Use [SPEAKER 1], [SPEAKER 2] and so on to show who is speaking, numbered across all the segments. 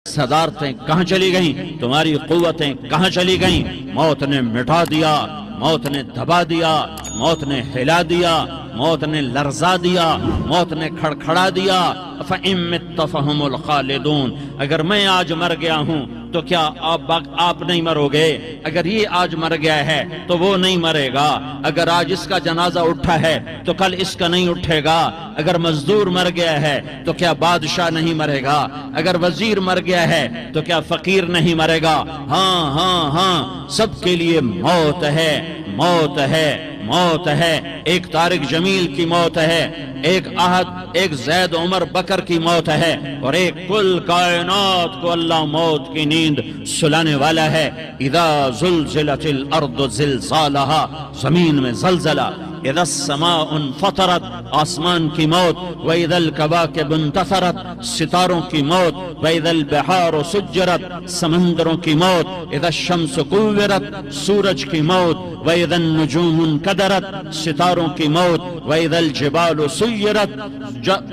[SPEAKER 1] صدارتیں کہاں چلی گئیں، تمہاری قوتیں کہاں چلی گئیں؟ موت نے مٹا دیا، موت نے دبا دیا، موت نے ہلا دیا، موت نے لرزا دیا، موت نے کھڑکھڑا دیا۔ فَإِن مِتَّ فَهُمُ الْخَالِدُونَ، اگر میں آج مر گیا ہوں تو کیا آپ نہیں مرو گے؟ اگر یہ آج مر گیا ہے تو وہ نہیں مرے گا، اگر آج اس کا جنازہ اٹھا ہے تو کل اس کا نہیں اٹھے گا، اگر مزدور مر گیا ہے تو کیا بادشاہ نہیں مرے گا، اگر وزیر مر گیا ہے تو کیا فقیر نہیں مرے گا؟ ہاں ہاں ہاں، سب کے لیے موت ہے، موت ہے، موت ہے۔ ایک طارق جمیل کی موت ہے، ایک احد، ایک زید عمر بکر کی موت ہے، اور ایک کل کائنات کو اللہ موت کی نیند سلانے والا ہے۔ اذا زلزلت الارض زلزالہا، زمین میں زلزلہ، اذا السماء انفطرت، آسمان کی موت، واذا الکواکب انتثرت، ستاروں کی موت، واذا البحار سجرت، سمندروں کی موت، اذا الشمس کورت، سورج کی موت، واذا النجوم انکدرت، ستاروں کی موت، واذا الجبال سیرت،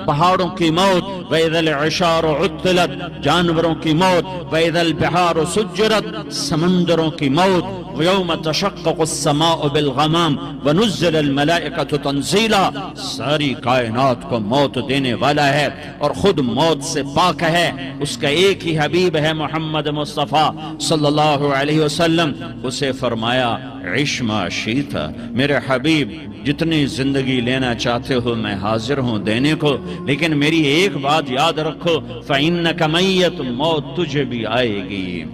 [SPEAKER 1] پہاڑوں کی موت، واذا العشار عطلت، جانوروں کی موت، واذا البحار سجرت، سمندروں کی موت، ویوم تشقق السماء بالغمام ونزل الملائکۃ تنزیلا، ساری کائنات کو موت دینے والا ہے اور خود موت سے پاک ہے۔ اس کا ایک ہی حبیب ہے محمد مصطفیٰ صلی اللہ علیہ وسلم، اسے فرمایا عش ما شئت، میرے حبیب جتنی زندگی لینا چاہتے ہو میں حاضر ہوں دینے کو، لیکن میری ایک بات یاد رکھو، فَإِنَّكَ مَيَّتٌ، موت تجھے بھی آئے گی۔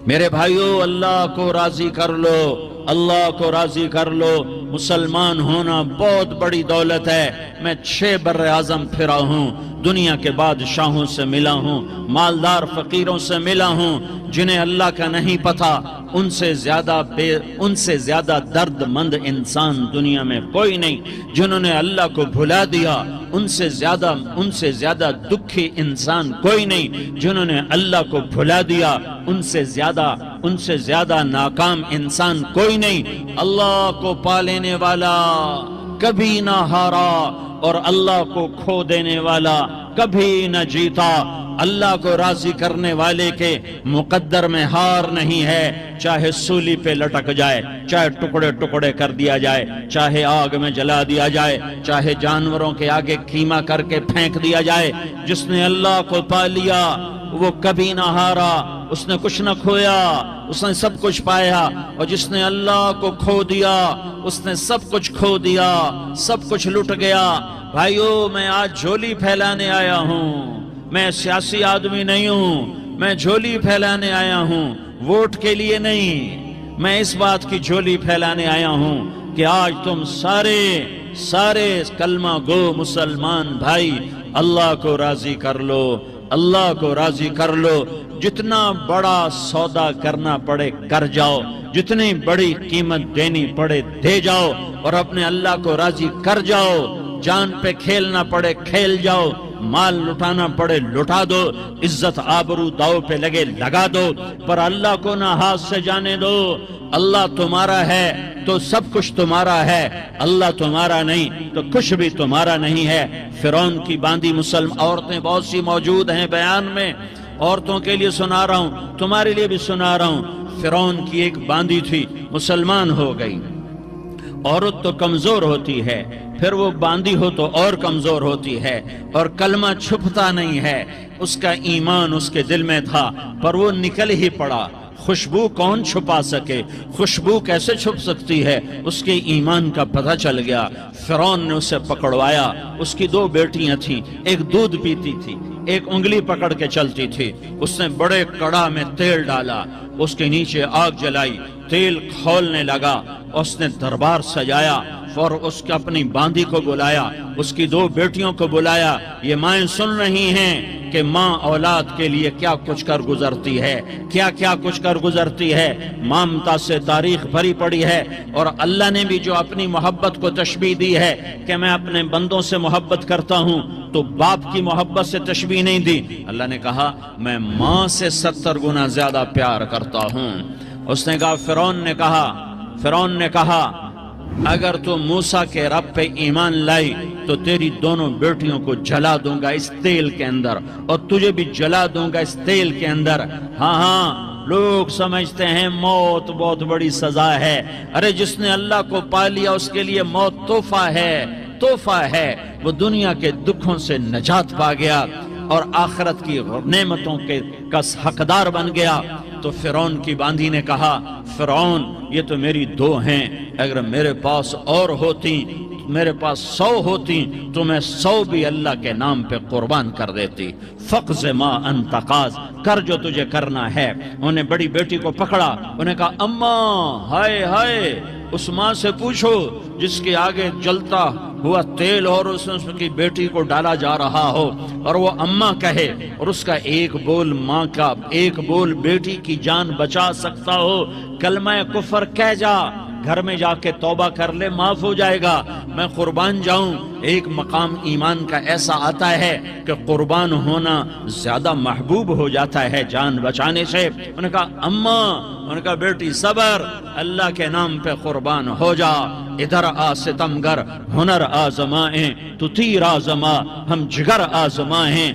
[SPEAKER 1] میرے بھائیو، اللہ کو راضی کر لو، اللہ کو راضی کر لو۔ مسلمان ہونا بہت بڑی دولت ہے۔ میں 6 بر اعظم پھرا ہوں، دنیا کے بادشاہوں سے ملا ہوں، مالدار فقیروں سے ملا ہوں، جنہیں اللہ کا نہیں پتہ، ان سے زیادہ درد مند انسان دنیا میں کوئی نہیں۔ جنہوں نے اللہ کو بھلا دیا، ان سے زیادہ دکھی انسان کوئی نہیں۔ جنہوں نے اللہ کو بھلا دیا، ان سے زیادہ ناکام انسان کوئی نہیں۔ اللہ کو پا لینے والا کبھی نہ ہارا، اور اللہ کو کھو دینے والا کبھی نہ جیتا۔ اللہ کو راضی کرنے والے کے مقدر میں ہار نہیں ہے، چاہے سولی پہ لٹک جائے، چاہے ٹکڑے ٹکڑے کر دیا جائے، چاہے آگ میں جلا دیا جائے، چاہے جانوروں کے آگے کیما کر کے پھینک دیا جائے۔ جس نے اللہ کو پا لیا وہ کبھی نہ ہارا، اس نے کچھ نہ کھویا، اس نے سب کچھ پایا۔ اور جس نے اللہ کو کھو دیا اس نے سب کچھ کھو دیا، سب کچھ لٹ گیا۔ بھائیو، میں آج جھولی پھیلانے آیا ہوں، میں سیاسی آدمی نہیں ہوں، میں جھولی پھیلانے آیا ہوں، ووٹ کے لیے نہیں۔ میں اس بات کی جھولی پھیلانے آیا ہوں کہ آج تم سارے کلمہ گو مسلمان بھائی اللہ کو راضی کر لو، اللہ کو راضی کر لو۔ جتنا بڑا سودا کرنا پڑے کر جاؤ، جتنی بڑی قیمت دینی پڑے دے جاؤ، اور اپنے اللہ کو راضی کر جاؤ۔ جان پہ کھیلنا پڑے کھیل جاؤ، مال لٹانا پڑے لٹا دو، عزت آبرو داؤ پہ لگے لگا دو، پر اللہ کو نہ ہاتھ سے جانے دو۔ اللہ تمہارا ہے تو سب کچھ تمہارا ہے، اللہ تمہارا نہیں تو کچھ بھی تمہارا نہیں ہے۔ فرعون کی باندھی مسلم عورتیں بہت سی موجود ہیں بیان میں، عورتوں کے لیے سنا رہا ہوں، تمہارے لیے بھی سنا رہا ہوں۔ فرعون کی ایک باندھی تھی، مسلمان ہو گئی۔ عورت تو کمزور ہوتی ہے، پھر وہ باندھی ہو تو اور کمزور ہوتی ہے، اور کلمہ چھپتا نہیں ہے۔ اس کا ایمان اس کے دل میں تھا، پر وہ نکل ہی پڑا۔ خوشبو کون چھپا سکے؟ خوشبو کیسے چھپ سکتی ہے؟ اس کے ایمان کا پتہ چل گیا۔ فرعون نے اسے پکڑوایا۔ اس کی 2 بیٹیاں تھیں، ایک دودھ پیتی تھی، ایک انگلی پکڑ کے چلتی تھی۔ اس نے بڑے کڑا میں تیل ڈالا، اس کے نیچے آگ جلائی، تیل کھولنے لگا، اس نے دربار سجایا، اور اس کے اپنی باندھی کو بلایا، اس کی 2 بیٹیوں کو بلایا۔ یہ مائیں سن رہی ہیں کہ ماں اولاد کے لیے کیا کچھ کر گزرتی ہے، کیا کچھ کر گزرتی ہے۔ مامتا سے تاریخ بھری پڑی ہے، اور اللہ نے بھی جو اپنی محبت کو تشبیہ دی ہے کہ میں اپنے بندوں سے محبت کرتا ہوں، تو باپ کی محبت سے تشبیہ نہیں دی۔ اللہ نے کہا میں ماں سے 70 گنا زیادہ پیار کرتا ہوں۔ اس نے کہا، فرعون نے کہا اگر تو موسیٰ کے رب پہ ایمان لائی تو تیری دونوں بیٹیوں کو جلا دوں گا اس تیل کے اندر، اور تجھے بھی جلا دوں گا اس تیل کے اندر۔ ہاں لوگ سمجھتے ہیں موت بہت بڑی سزا ہے، ارے جس نے اللہ کو پا لیا اس کے لیے موت تحفہ ہے، وہ دنیا کے دکھوں سے نجات پا گیا اور آخرت کی نعمتوں کے کا حقدار بن گیا۔ تو فرعون کی باندھی نے کہا، فرعون یہ تو میری 2 ہیں، اگر میرے پاس اور ہوتی، میرے پاس 100 ہوتی تو میں 100 بھی اللہ کے نام پہ قربان کر دیتی۔ فقض ما انت قاض، کر جو تجھے کرنا ہے۔ انہیں بڑی بیٹی کو پکڑا، انہیں کہا اماں ہائے ہائے، اس ماں سے پوچھو جس کے آگے جلتا ہوا تیل اور اس کی بیٹی کو ڈالا جا رہا ہو اور وہ اماں کہے، اور اس کا ایک بول ماں کا، ایک بول بیٹی کی جان بچا سکتا ہو، کلمہ کفر کہہ جا، گھر میں جا کے توبہ کر لے، معاف ہو جائے گا، میں قربان جاؤں۔ ایک مقام ایمان کا ایسا آتا ہے کہ قربان ہونا زیادہ محبوب ہو جاتا ہے جان بچانے سے۔ انہوں نے کہا اماں، انہوں نے کہا بیٹی صبر، اللہ کے نام پہ قربان ہو جا۔ ادھر آ ستمگر، ہنر آزمائیں تو تیر آزما، ہم جگر آزمائیں،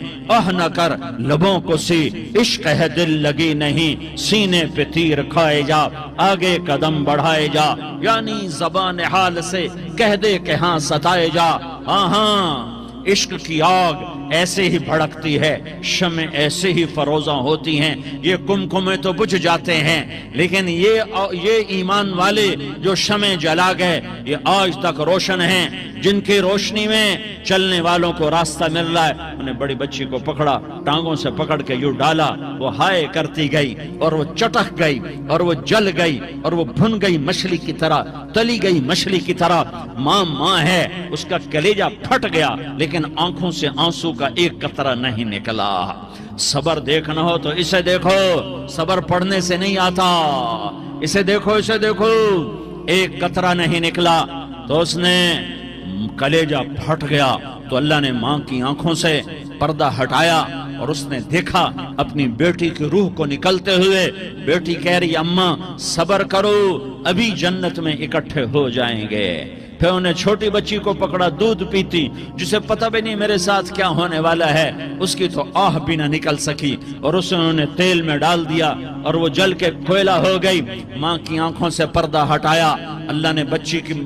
[SPEAKER 1] نہ کر لبوں کو سی، عشق ہے دل لگی نہیں، سینے پہ تیر کھائے جا، آگے قدم بڑھائے جا، یعنی زبان حال سے کہہ دے کہ ہاں ستائے جا۔ ہاں عشق کی آگ ایسے ہی بھڑکتی ہے، شمع ایسے ہی فروزاں ہوتی ہیں، یہ کمکمے تو بجھ جاتے ہیں، لیکن یہ ایمان والے جو شمع جلا گئے یہ آج تک روشن ہیں، جن کی روشنی میں چلنے والوں کو راستہ مل رہا ہے۔ انہیں بڑی بچی کو پکڑا، ٹانگوں سے پکڑ کے یوں ڈالا، وہ ہائے کرتی گئی اور وہ چٹک گئی اور وہ جل گئی اور وہ بھن گئی مچھلی کی طرح، تلی گئی مچھلی کی طرح۔ ماں ہے، اس کا کلیجہ پھٹ گیا لیکن آنکھوں سے آنسو کا ایک قطرہ نہیں نکلا۔ صبر دیکھنا ہو تو اسے دیکھو، صبر پڑھنے سے نہیں آتا، اسے دیکھو، اسے دیکھو۔ ایک قطرہ نہیں نکلا تو اس نے کلیجہ پھٹ گیا، تو اللہ نے ماں کی آنکھوں سے پردہ ہٹایا اور اس نے دیکھا اپنی بیٹی کی روح کو نکلتے ہوئے۔ بیٹی کہہ رہی اماں صبر کرو، ابھی جنت میں اکٹھے ہو جائیں گے۔ پھر انہیں چھوٹی بچی کو پکڑا، دودھ پیتی، جسے پتہ بھی نہیں میرے ساتھ کیا ہونے والا ہے، اس کی تو آہ بھی نہ نکل سکی، اور اسے انہوں نے تیل میں ڈال دیا اور وہ جل کے کوئلہ ہو گئی۔ ماں کی آنکھوں سے پردہ ہٹایا، اللہ نے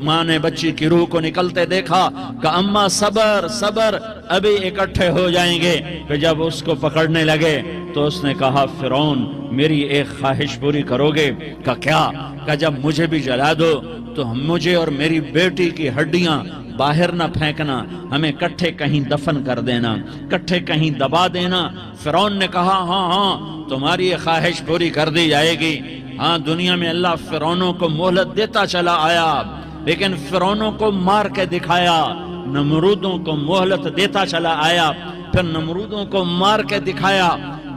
[SPEAKER 1] ماں نے بچی کی روح کو نکلتے دیکھا کہ اماں صبر صبر، ابھی اکٹھے ہو جائیں گے۔ پھر جب اس کو پکڑنے لگے تو اس نے کہا فرعون میری ایک خواہش پوری کرو گے؟ کہ کیا؟ کہ جب مجھے بھی جلا دو تو مجھے اور میری بیٹی کی ہڈیاں باہر نہ پھینکنا، ہمیں کٹھے کہیں دفن کر دینا، کٹھے کہیں دبا دینا۔ فرعون نے کہا ہاں تمہاری یہ خواہش پوری کر دی جائے گی۔ ہاں دنیا میں اللہ فرعونوں کو مہلت دیتا چلا آیا، لیکن فرعونوں کو مار کے دکھایا، نمرودوں کو مہلت دیتا چلا آیا، پھر نمرودوں کو مار کے دکھایا،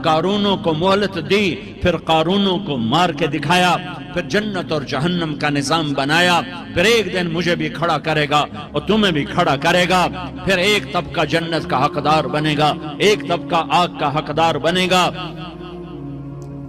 [SPEAKER 1] قارونوں کو مہلت دی، پھر قارونوں کو مار کے دکھایا، پھر جنت اور جہنم کا نظام بنایا، پھر ایک دن مجھے بھی کھڑا کرے گا اور تمہیں بھی کھڑا کرے گا، پھر ایک طبقہ جنت کا حقدار بنے گا، ایک طبقہ آگ کا حقدار بنے گا۔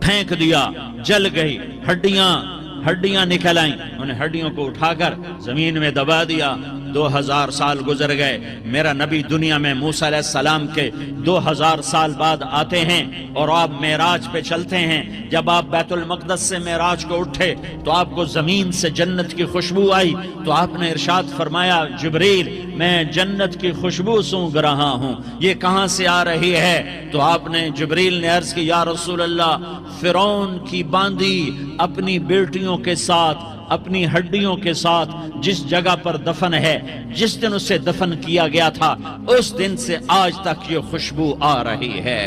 [SPEAKER 1] پھینک دیا، جل گئی، ہڈیاں نکل آئیں، انہیں ہڈیوں کو اٹھا کر زمین میں دبا دیا۔ 2000 سال گزر گئے، میرا نبی دنیا میں موسیٰ علیہ السلام کے 2000 سال بعد آتے ہیں اور آپ معراج پہ چلتے ہیں۔ جب آپ بیت المقدس سے معراج کو اٹھے تو آپ کو زمین سے جنت کی خوشبو آئی، تو آپ نے ارشاد فرمایا جبریل میں جنت کی خوشبو سونگ رہا ہوں، یہ کہاں سے آ رہی ہے؟ تو آپ نے جبریل نے عرض کی یا رسول اللہ، فرعون کی باندھی اپنی بیٹیوں کے ساتھ، اپنی ہڈیوں کے ساتھ جس جگہ پر دفن ہے، جس دن اسے دفن کیا گیا تھا، اس دن سے آج تک یہ خوشبو آ رہی ہے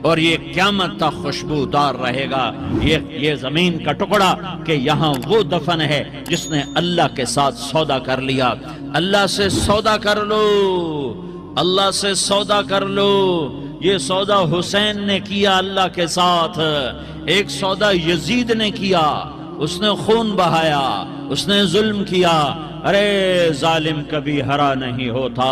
[SPEAKER 1] اور یہ قیامت تک خوشبودار رہے گا۔ یہ زمین کا ٹکڑا کہ یہاں وہ دفن ہے جس نے اللہ کے ساتھ سودا کر لیا۔ اللہ سے سودا کر لو، اللہ سے سودا کر لو۔ یہ سودا حسین نے کیا اللہ کے ساتھ، ایک سودا یزید نے کیا، اس نے خون بہایا، اس نے ظلم کیا، ارے ظالم کبھی ہرا نہیں ہوتا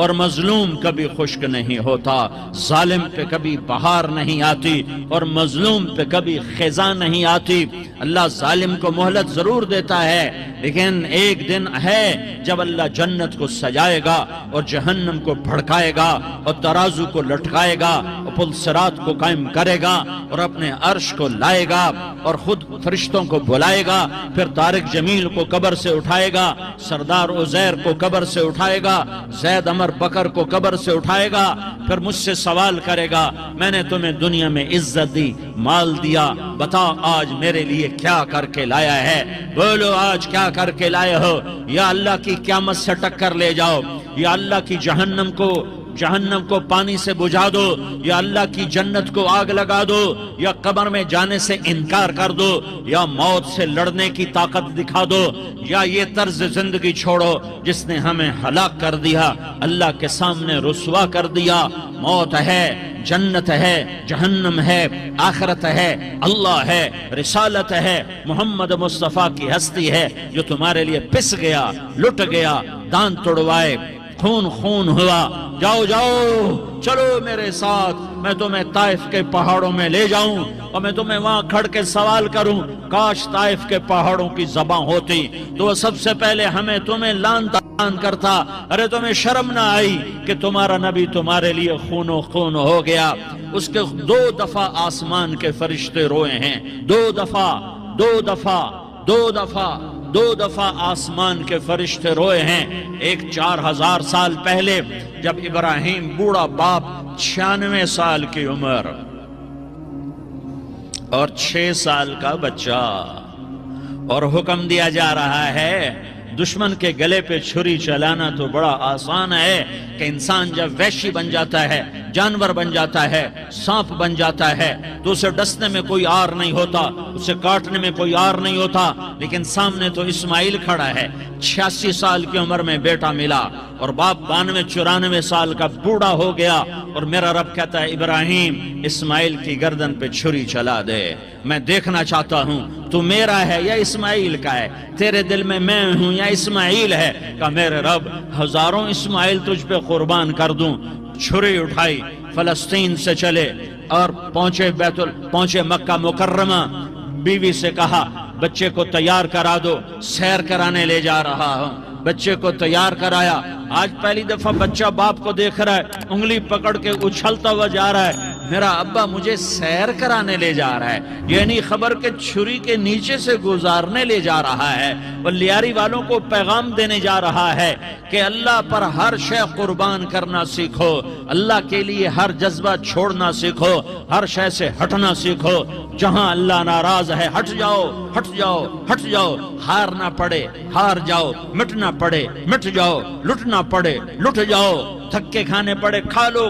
[SPEAKER 1] اور مظلوم کبھی خشک نہیں ہوتا، ظالم پہ کبھی بہار نہیں آتی اور مظلوم پہ کبھی خزاں نہیں آتی۔ اللہ ظالم کو مہلت ضرور دیتا ہے، لیکن ایک دن ہے جب اللہ جنت کو سجائے گا اور جہنم کو بھڑکائے گا اور ترازو کو لٹکائے گا اور پل صراط کو قائم کرے گا اور اپنے عرش کو لائے گا اور خود فرشتوں کو بلائے گا، پھر طارق جمیل کو قبر سے اٹھائے گا، سردار عزیر کو قبر سے اٹھائے گا، زید عمر بکر کو قبر سے اٹھائے گا، پھر مجھ سے سوال کرے گا میں نے تمہیں دنیا میں عزت دی، مال دیا، بتا آج میرے لیے کیا کر کے لایا ہے؟ بولو آج کیا کر کے لائے ہو؟ یا اللہ کی قیامت سے ٹکر لے جاؤ، یا اللہ کی جہنم کو پانی سے بجھا دو، یا اللہ کی جنت کو آگ لگا دو، یا قبر میں جانے سے انکار کر دو، یا موت سے لڑنے کی طاقت دکھا دو، یا یہ طرز زندگی چھوڑو جس نے ہمیں ہلاک کر دیا، اللہ کے سامنے رسوا کر دیا۔ موت ہے، جنت ہے، جہنم ہے، آخرت ہے، اللہ ہے، رسالت ہے، محمد مصطفیٰ کی ہستی ہے جو تمہارے لیے پس گیا، لٹ گیا، دان توڑوائے، خون ہوا۔ جاؤ چلو میرے ساتھ، میں تمہیں طائف کے پہاڑوں میں لے جاؤں اور میں تمہیں وہاں کھڑ کے سوال کروں، کاش طائف کے پہاڑوں کی زبان ہوتی تو وہ سب سے پہلے ہمیں تمہیں لان تان کرتا۔ ارے تمہیں شرم نہ آئی کہ تمہارا نبی تمہارے لیے خون ہو گیا؟ اس کے 2 دفعہ آسمان کے فرشتے روئے ہیں، 2 دفعہ آسمان کے فرشتے روئے ہیں۔ ایک 4000 سال پہلے جب ابراہیم بوڑھا باپ، 96 سال کی عمر اور 6 سال کا بچہ، اور حکم دیا جا رہا ہے دشمن کے گلے پہ چھری چلانا تو بڑا آسان ہے کہ انسان جب وحشی بن جاتا ہے، جانور بن جاتا ہے، سانپ بن جاتا ہے تو اسے ڈسنے میں کوئی آر نہیں ہوتا، اسے کاٹنے میں کوئی آر نہیں ہوتا، لیکن سامنے تو اسماعیل کھڑا ہے، 86 سال کی عمر میں بیٹا ملا اور باپ 92-94 سال کا بوڑھا ہو گیا، اور میرا رب کہتا ہے ابراہیم اسماعیل کی گردن پہ چھری چلا دے، میں دیکھنا چاہتا ہوں تو میرا ہے یا اسماعیل کا ہے، تیرے دل میں میں ہوں یا اسماعیل ہے؟ کہ میرے رب ہزاروں اسماعیل تجھ پہ قربان کر دوں۔ چھری اٹھائی، فلسطین سے چلے اور پہنچے مکہ مکرمہ، بیوی سے کہا بچے کو تیار کرا دو، سیر کرانے لے جا رہا ہوں۔ بچے کو تیار کرایا، آج پہلی دفعہ بچہ باپ کو دیکھ رہا ہے، انگلی پکڑ کے اچھلتا ہوا جا رہا ہے، میرا ابا مجھے سیر کرانے لے جا رہا ہے، یہ نہیں خبر کہ چھری کے نیچے سے گزارنے لے جا رہا ہے۔ اور لیاری والوں کو پیغام دینے جا رہا ہے کہ اللہ پر ہر شے قربان کرنا سیکھو، اللہ کے لیے ہر جذبہ چھوڑنا سیکھو، ہر شے سے ہٹنا سیکھو، جہاں اللہ ناراض ہے ہٹ جاؤ، ہار نہ پڑے ہار جاؤ، مٹنا پڑے مٹ جاؤ، لٹنا پڑے لٹ جاؤ، دھکے کھانے پڑے کھا لو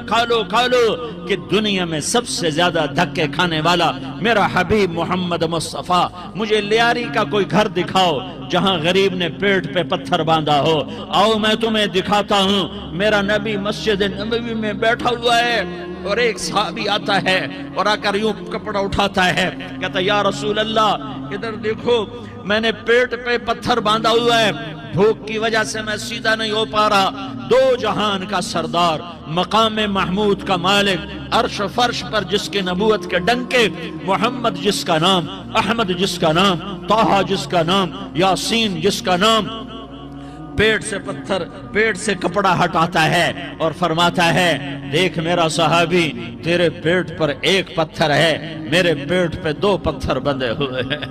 [SPEAKER 1] کہ دنیا میں سب سے زیادہ دھکے کھانے والا میرا حبیب محمد مصطفیٰ۔ مجھے لیاری کا کوئی گھر دکھاؤ جہاں غریب نے پیٹ پہ پتھر باندھا ہو، آؤ میں تمہیں دکھاتا ہوں۔ میرا نبی مسجد نبوی میں بیٹھا ہوا ہے اور ایک صحابی آتا ہے اور آ کر یوں کپڑا اٹھاتا ہے، کہتا یا رسول اللہ ادھر دیکھو، میں نے پیٹ پہ پتھر باندھا ہوا ہے، بھوک کی وجہ سے میں سیدھا نہیں ہو پا رہا۔ 2 جہان کا سردار، مقام محمود کا مالک، عرش و فرش پر جس کی نبوت کے ڈنکے، محمد جس کا نام، احمد جس کا نام، طٰہٰ جس کا نام، یاسین جس کا نام، پیٹ سے کپڑا ہٹاتا ہے اور فرماتا ہے دیکھ میرا صحابی، تیرے پیٹ پر 1 پتھر ہے، میرے پیٹ پہ 2 پتھر بندھے ہوئے ہیں،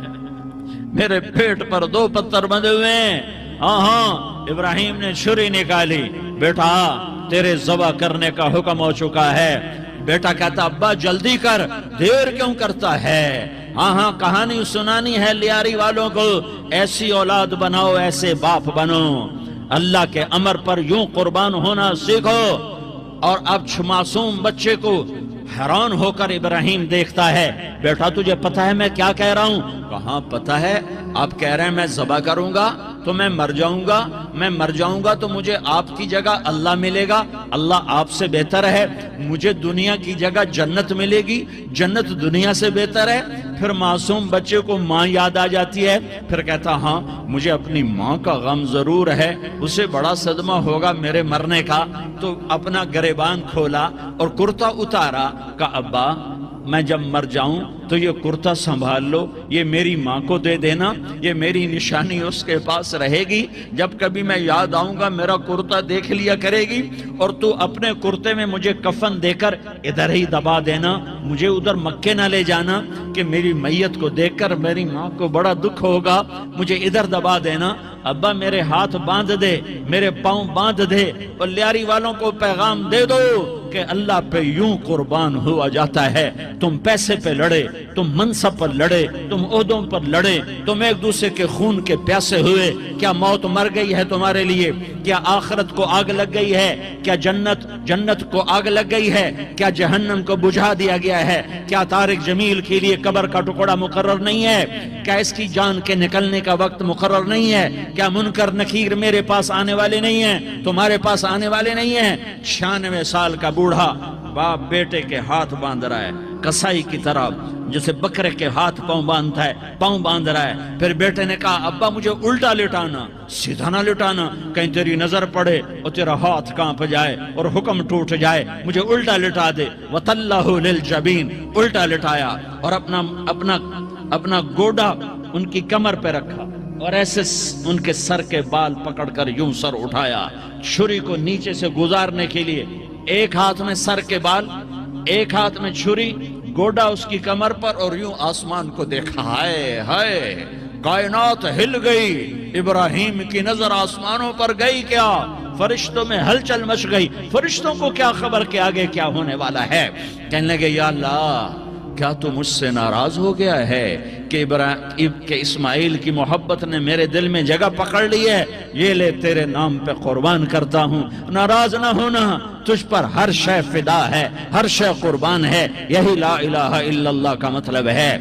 [SPEAKER 1] میرے پیٹ پر 2 پتھر بندھے ہوئے ہیں۔ ہاں ابراہیم نے چھری نکالی، بیٹا تیرے ذبح کرنے کا حکم ہو چکا ہے۔ بیٹا کہتا ابا جلدی کر، دیر کیوں کرتا ہے؟ ہاں کہانی سنانی ہے لیاری والوں کو، ایسی اولاد بناؤ، ایسے باپ بنو، اللہ کے امر پر یوں قربان ہونا سیکھو۔ اور اب معصوم بچے کو حیران ہو کر ابراہیم دیکھتا ہے بیٹا تجھے پتہ ہے میں کیا کہہ رہا ہوں؟ کہاں پتہ ہے، آپ کہہ رہے ہیں میں ذبح کروں گا تو میں مر جاؤں گا، میں مر جاؤں گا تو مجھے آپ کی جگہ اللہ ملے گا، اللہ آپ سے بہتر ہے، مجھے دنیا کی جگہ جنت ملے گی، جنت دنیا سے بہتر ہے۔ پھر معصوم بچے کو ماں یاد آ جاتی ہے، پھر کہتا ہاں مجھے اپنی ماں کا غم ضرور ہے، اسے بڑا صدمہ ہوگا میرے مرنے کا۔ تو اپنا گریبان کھولا اور کرتا اتارا، کہا ابا میں جب مر جاؤں تو یہ کرتا سنبھال لو، یہ میری ماں کو دے دینا، یہ میری نشانی اس کے پاس رہے گی، جب کبھی میں یاد آؤں گا میرا کرتا دیکھ لیا کرے گی، اور تو اپنے کرتے میں مجھے کفن دے کر ادھر ہی دبا دینا، مجھے ادھر مکے نہ لے جانا کہ میری میت کو دیکھ کر میری ماں کو بڑا دکھ ہوگا، مجھے ادھر دبا دینا۔ ابا میرے ہاتھ باندھ دے، میرے پاؤں باندھ دے، اور لیاری والوں کو پیغام دے دو کہ اللہ پہ یوں قربان ہوا جاتا ہے۔ تم پیسے پہ لڑے، تم منصب پر لڑے، تم عہدوں پر لڑے، تم ایک دوسرے کے خون کے پیاسے ہوئے، کیا موت مر گئی ہے تمہارے لیے؟ کیا آخرت کو آگ لگ گئی ہے؟ کیا جنت کو آگ لگ گئی ہے؟ کیا جہنم کو بجھا دیا گیا ہے؟ کیا طارق جمیل کے لیے قبر کا ٹکڑا مقرر نہیں ہے؟ کیا اس کی جان کے نکلنے کا وقت مقرر نہیں ہے؟ کیا منکر نکیر میرے پاس آنے والے نہیں ہیں، تمہارے پاس آنے والے نہیں ہیں؟ 96 سال کا بوڑھا باپ بیٹے کے ہاتھ باندھ رہا ہے کسائی کی طرح، جسے بکرے کے ہاتھ پاؤں باندھتا ہے، پاؤں باندھ رہا ہے۔ پھر بیٹے نے کہا ابا مجھے الٹا لٹانا، سیدھا نہ لٹانا، کہیں تیری نظر پڑے اور تیرا ہاتھ کانپ جائے اور حکم ٹوٹ جائے، مجھے الٹا لٹا دے۔ وَتَلَّهُ لِلْجَبِينِ، الٹا لٹایا اور اپنا گوڈا ان کی کمر پہ رکھا، اور ایسے ان کے سر کے بال پکڑ کر یوں سر اٹھایا، چھری کو نیچے سے گزارنے کے لیے، ایک ہاتھ میں سر کے بال، ایک ہاتھ میں چھری، گوڈا اس کی کمر پر، اور یوں آسمان کو دیکھا۔ ہائے ہائے، کائنات ہل گئی، ابراہیم کی نظر آسمانوں پر گئی کیا؟ فرشتوں میں ہلچل مچ گئی، فرشتوں کو کیا خبر کہ آگے کیا ہونے والا ہے؟ کہنے لگے یا اللہ کیا تو مجھ سے ناراض ہو گیا ہے کہ اسماعیل کی محبت نے میرے دل میں جگہ پکڑ لی ہے؟ یہ لے تیرے نام پہ قربان کرتا ہوں، ناراض نہ ہونا، تجھ پر ہر شے فدا ہے، ہر شے قربان ہے، یہی لا الہ الا اللہ کا مطلب ہے۔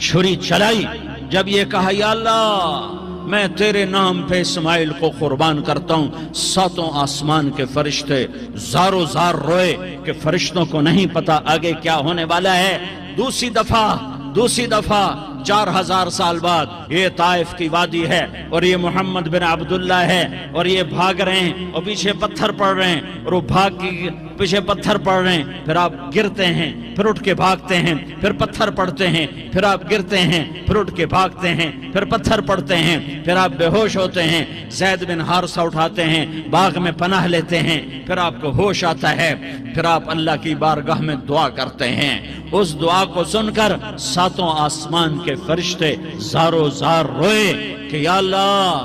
[SPEAKER 1] چھری چلائی، جب یہ کہا یا اللہ میں تیرے نام پہ اسماعیل کو قربان کرتا ہوں، ساتوں آسمان کے فرشتے زارو زار روئے کہ فرشتوں کو نہیں پتا آگے کیا ہونے والا ہے۔ دوسری دفعہ 4000 سال بعد یہ طائف کی وادی ہے، اور یہ محمد بن عبداللہ ہے، اور یہ بھاگ رہے ہیں اور پیچھے پتھر پڑ رہے ہیں، اور وہ بھاگ کے پیچھے پتھر پڑ رہے ہیں، پھر آپ گرتے ہیں، پھر اٹھ کے بھاگتے ہیں، پھر پتھر پڑتے ہیں، پھر آپ گرتے ہیں، پھر اٹھ کے بھاگتے ہیں، پھر پتھر پڑتے ہیں، پھر آپ بے ہوش ہوتے ہیں، زید بن حارثہ اٹھاتے ہیں، باغ میں پناہ لیتے ہیں، پھر آپ کو ہوش آتا ہے، پھر آپ اللہ کی بارگاہ میں دعا کرتے ہیں۔ اس دعا کو سن کر ساتوں آسمان کے فرشتے زارو زار روئے کہ یا اللہ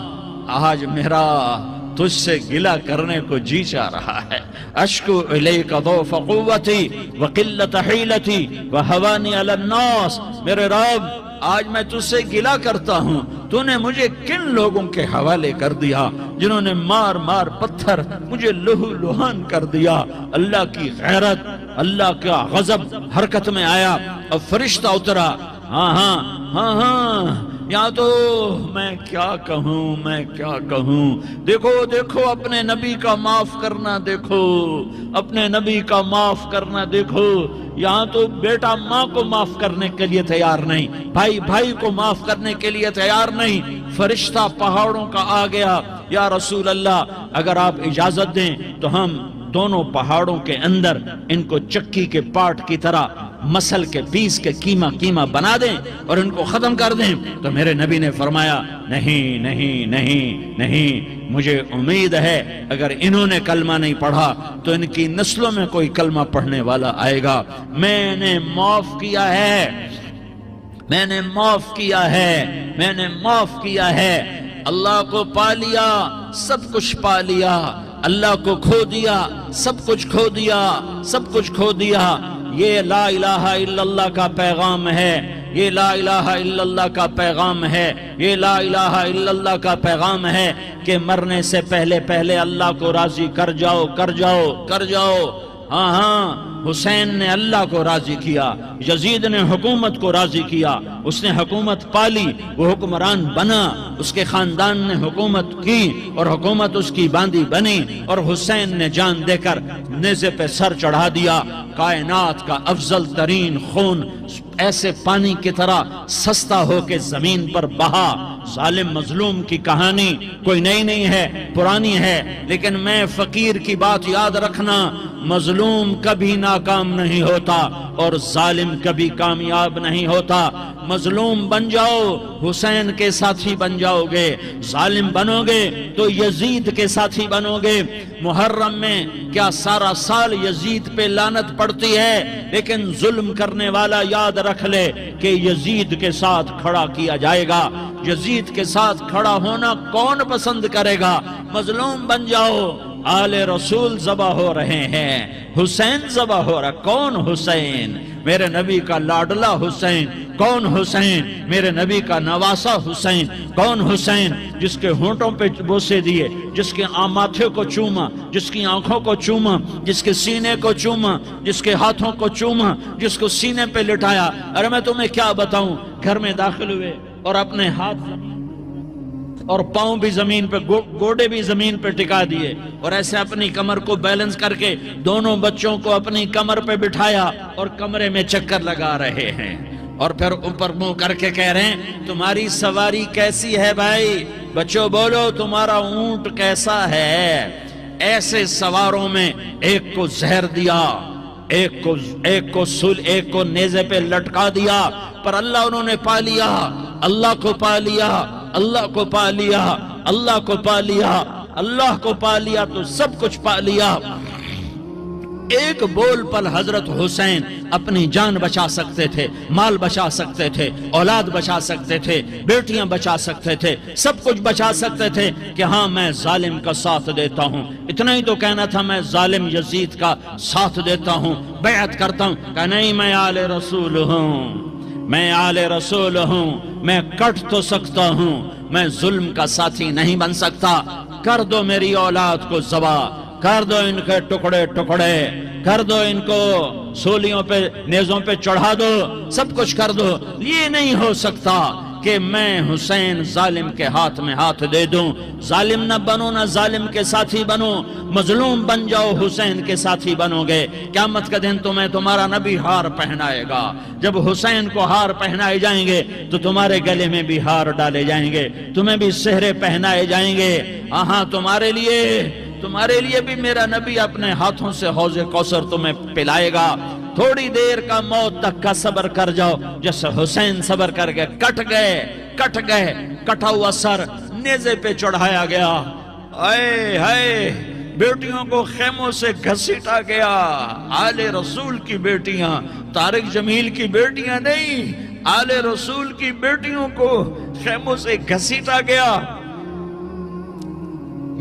[SPEAKER 1] آج میرا تجھ سے گلہ کرنے کو جی چاہ رہا ہے۔ اشکو الیک ضعف قوتی وقلت حیلتی وہوانی علی الناس، میرے رب آج میں تجھ سے گلہ کرتا ہوں، تو نے مجھے کن لوگوں کے حوالے کر دیا جنہوں نے مار مار پتھر مجھے لہو لہان کر دیا۔ اللہ کی غیرت، اللہ کا غضب حرکت میں آیا اور فرشتہ اترا۔ ہاں یا تو میں کیا کہوں، دیکھو اپنے نبی کا معاف کرنا، اپنے نبی کا معاف کرنا دیکھو۔ یہاں تو بیٹا ماں کو معاف کرنے کے لیے تیار نہیں، بھائی کو معاف کرنے کے لیے تیار نہیں۔ فرشتہ پہاڑوں کا آ گیا، یا رسول اللہ اگر آپ اجازت دیں تو ہم دونوں پہاڑوں کے اندر ان کو چکی کے پاٹ کی طرح مسل کے پیس کے کیما بنا دیں اور ان کو ختم کر دیں۔ تو میرے نبی نے فرمایا نہیں، مجھے امید ہے اگر انہوں نے کلمہ نہیں پڑھا تو ان کی نسلوں میں کوئی کلمہ پڑھنے والا آئے گا۔ میں نے معاف کیا ہے، اللہ کو پا لیا، سب کچھ پا لیا، اللہ کو کھو دیا، سب کچھ کھو دیا۔ یہ لا الہ الا اللہ کا پیغام ہے، یہ لا الہ الا اللہ کا پیغام ہے، یہ لا الہ الا اللہ کا پیغام ہے کہ مرنے سے پہلے اللہ کو راضی کر جاؤ۔ ہاں حسین نے اللہ کو راضی کیا، یزید نے حکومت کو راضی کیا، اس نے حکومت پالی، وہ حکمران بنا، اس کے خاندان نے حکومت کی اور حکومت اس کی باندھی بنی، اور حسین نے جان دے کر نیزے پہ سر چڑھا دیا۔ کائنات کا افضل ترین خون ایسے پانی کی طرح سستا ہو کے زمین پر بہا۔ ظالم مظلوم کی کہانی کوئی نئی نہیں ہے، پرانی ہے، لیکن میں فقیر کی بات یاد رکھنا، مظلوم کبھی ناکام نہیں ہوتا اور ظالم کبھی کامیاب نہیں ہوتا۔ مظلوم بن جاؤ حسین کے ساتھی بن جاؤ گے، ظالم بنو گے تو یزید کے ساتھی بنو گے۔ محرم میں کیا سارا سال یزید پہ لعنت پڑتی ہے، لیکن ظلم کرنے والا یاد رکھ لے کہ یزید کے ساتھ کھڑا کیا جائے گا۔ یزید کے ساتھ کھڑا ہونا کون پسند کرے گا؟ مظلوم بن جاؤ۔ آل رسول ذبح ہو رہے ہیں، حسین ذبح ہو رہا۔ کون حسین؟ میرے نبی کا لاڈلا حسین۔ کون حسین؟ میرے نبی کا نواسا حسین۔ کون حسین؟ جس کے ہونٹوں پہ بوسے دیے، جس کے ماتھے کو چوما، جس کی آنکھوں کو چوما، جس کے سینے کو چوما، جس کے ہاتھوں کو چوما، جس کو سینے پہ لٹایا۔ ارے میں تمہیں کیا بتاؤں، گھر میں داخل ہوئے اور اپنے ہاتھ اور پاؤں بھی زمین پہ، گوڑے بھی زمین پہ ٹکا دیے، اور ایسے اپنی کمر کو بیلنس کر کے دونوں بچوں کو اپنی کمر پہ بٹھایا اور کمرے میں چکر لگا رہے ہیں، اور پھر اوپر منہ کر کے کہہ رہے ہیں تمہاری سواری کیسی ہے بھائی؟ بچوں بولو تمہارا اونٹ کیسا ہے؟ ایسے سواروں میں ایک کو زہر دیا، ایک کو نیزے پہ لٹکا دیا، پر اللہ انہوں نے پا لیا، اللہ کو پا لیا، اللہ کو پا لیا، اللہ کو پا لیا، اللہ کو پا لیا تو سب کچھ پا لیا۔ ایک بول پر حضرت حسین اپنی جان بچا سکتے تھے، مال بچا سکتے تھے، اولاد بچا سکتے تھے، بیٹیاں بچا سکتے تھے، سب کچھ بچا سکتے تھے کہ ہاں میں ظالم کا ساتھ دیتا ہوں۔ اتنا ہی تو کہنا تھا میں ظالم یزید کا ساتھ دیتا ہوں، بیعت کرتا ہوں، کہ نہیں میں آل رسول ہوں، میں آل رسول ہوں، میں کٹ تو سکتا ہوں، میں ظلم کا ساتھی نہیں بن سکتا۔ کر دو میری اولاد کو ذبح، کر دو ان کے ٹکڑے ٹکڑے، کر دو ان کو سولیوں پہ نیزوں پہ چڑھا دو، سب کچھ کر دو۔ یہ نہیں ہو سکتا کہ میں حسین ظالم کے ہاتھ میں ہاتھ دے دوں۔ ظالم نہ بنو، نہ ظالم کے ساتھی بنو، مظلوم بن جاؤ، حسین کے ساتھی بنو گے۔ قیامت کا دن تمہیں تمہارا نبی ہار پہنائے گا۔ جب حسین کو ہار پہنائے جائیں گے تو تمہارے گلے میں بھی ہار ڈالے جائیں گے، تمہیں بھی سہرے پہنائے جائیں گے۔ ہاں تمہارے لیے بھی میرا نبی اپنے ہاتھوں سے حوض کوثر تمہیں پلائے گا۔ تھوڑی دیر کا موت تک کا صبر کر جاؤ، جیسے حسین صبر کر کے کٹ گئے، کٹا ہوا سر نیزے پہ چڑھایا گیا۔ اے ہائے، بیٹیوں کو خیموں سے گھسیٹا گیا۔ آل رسول کی بیٹیاں، طارق جمیل کی بیٹیاں نہیں، آل رسول کی بیٹیوں کو خیموں سے گھسیٹا گیا۔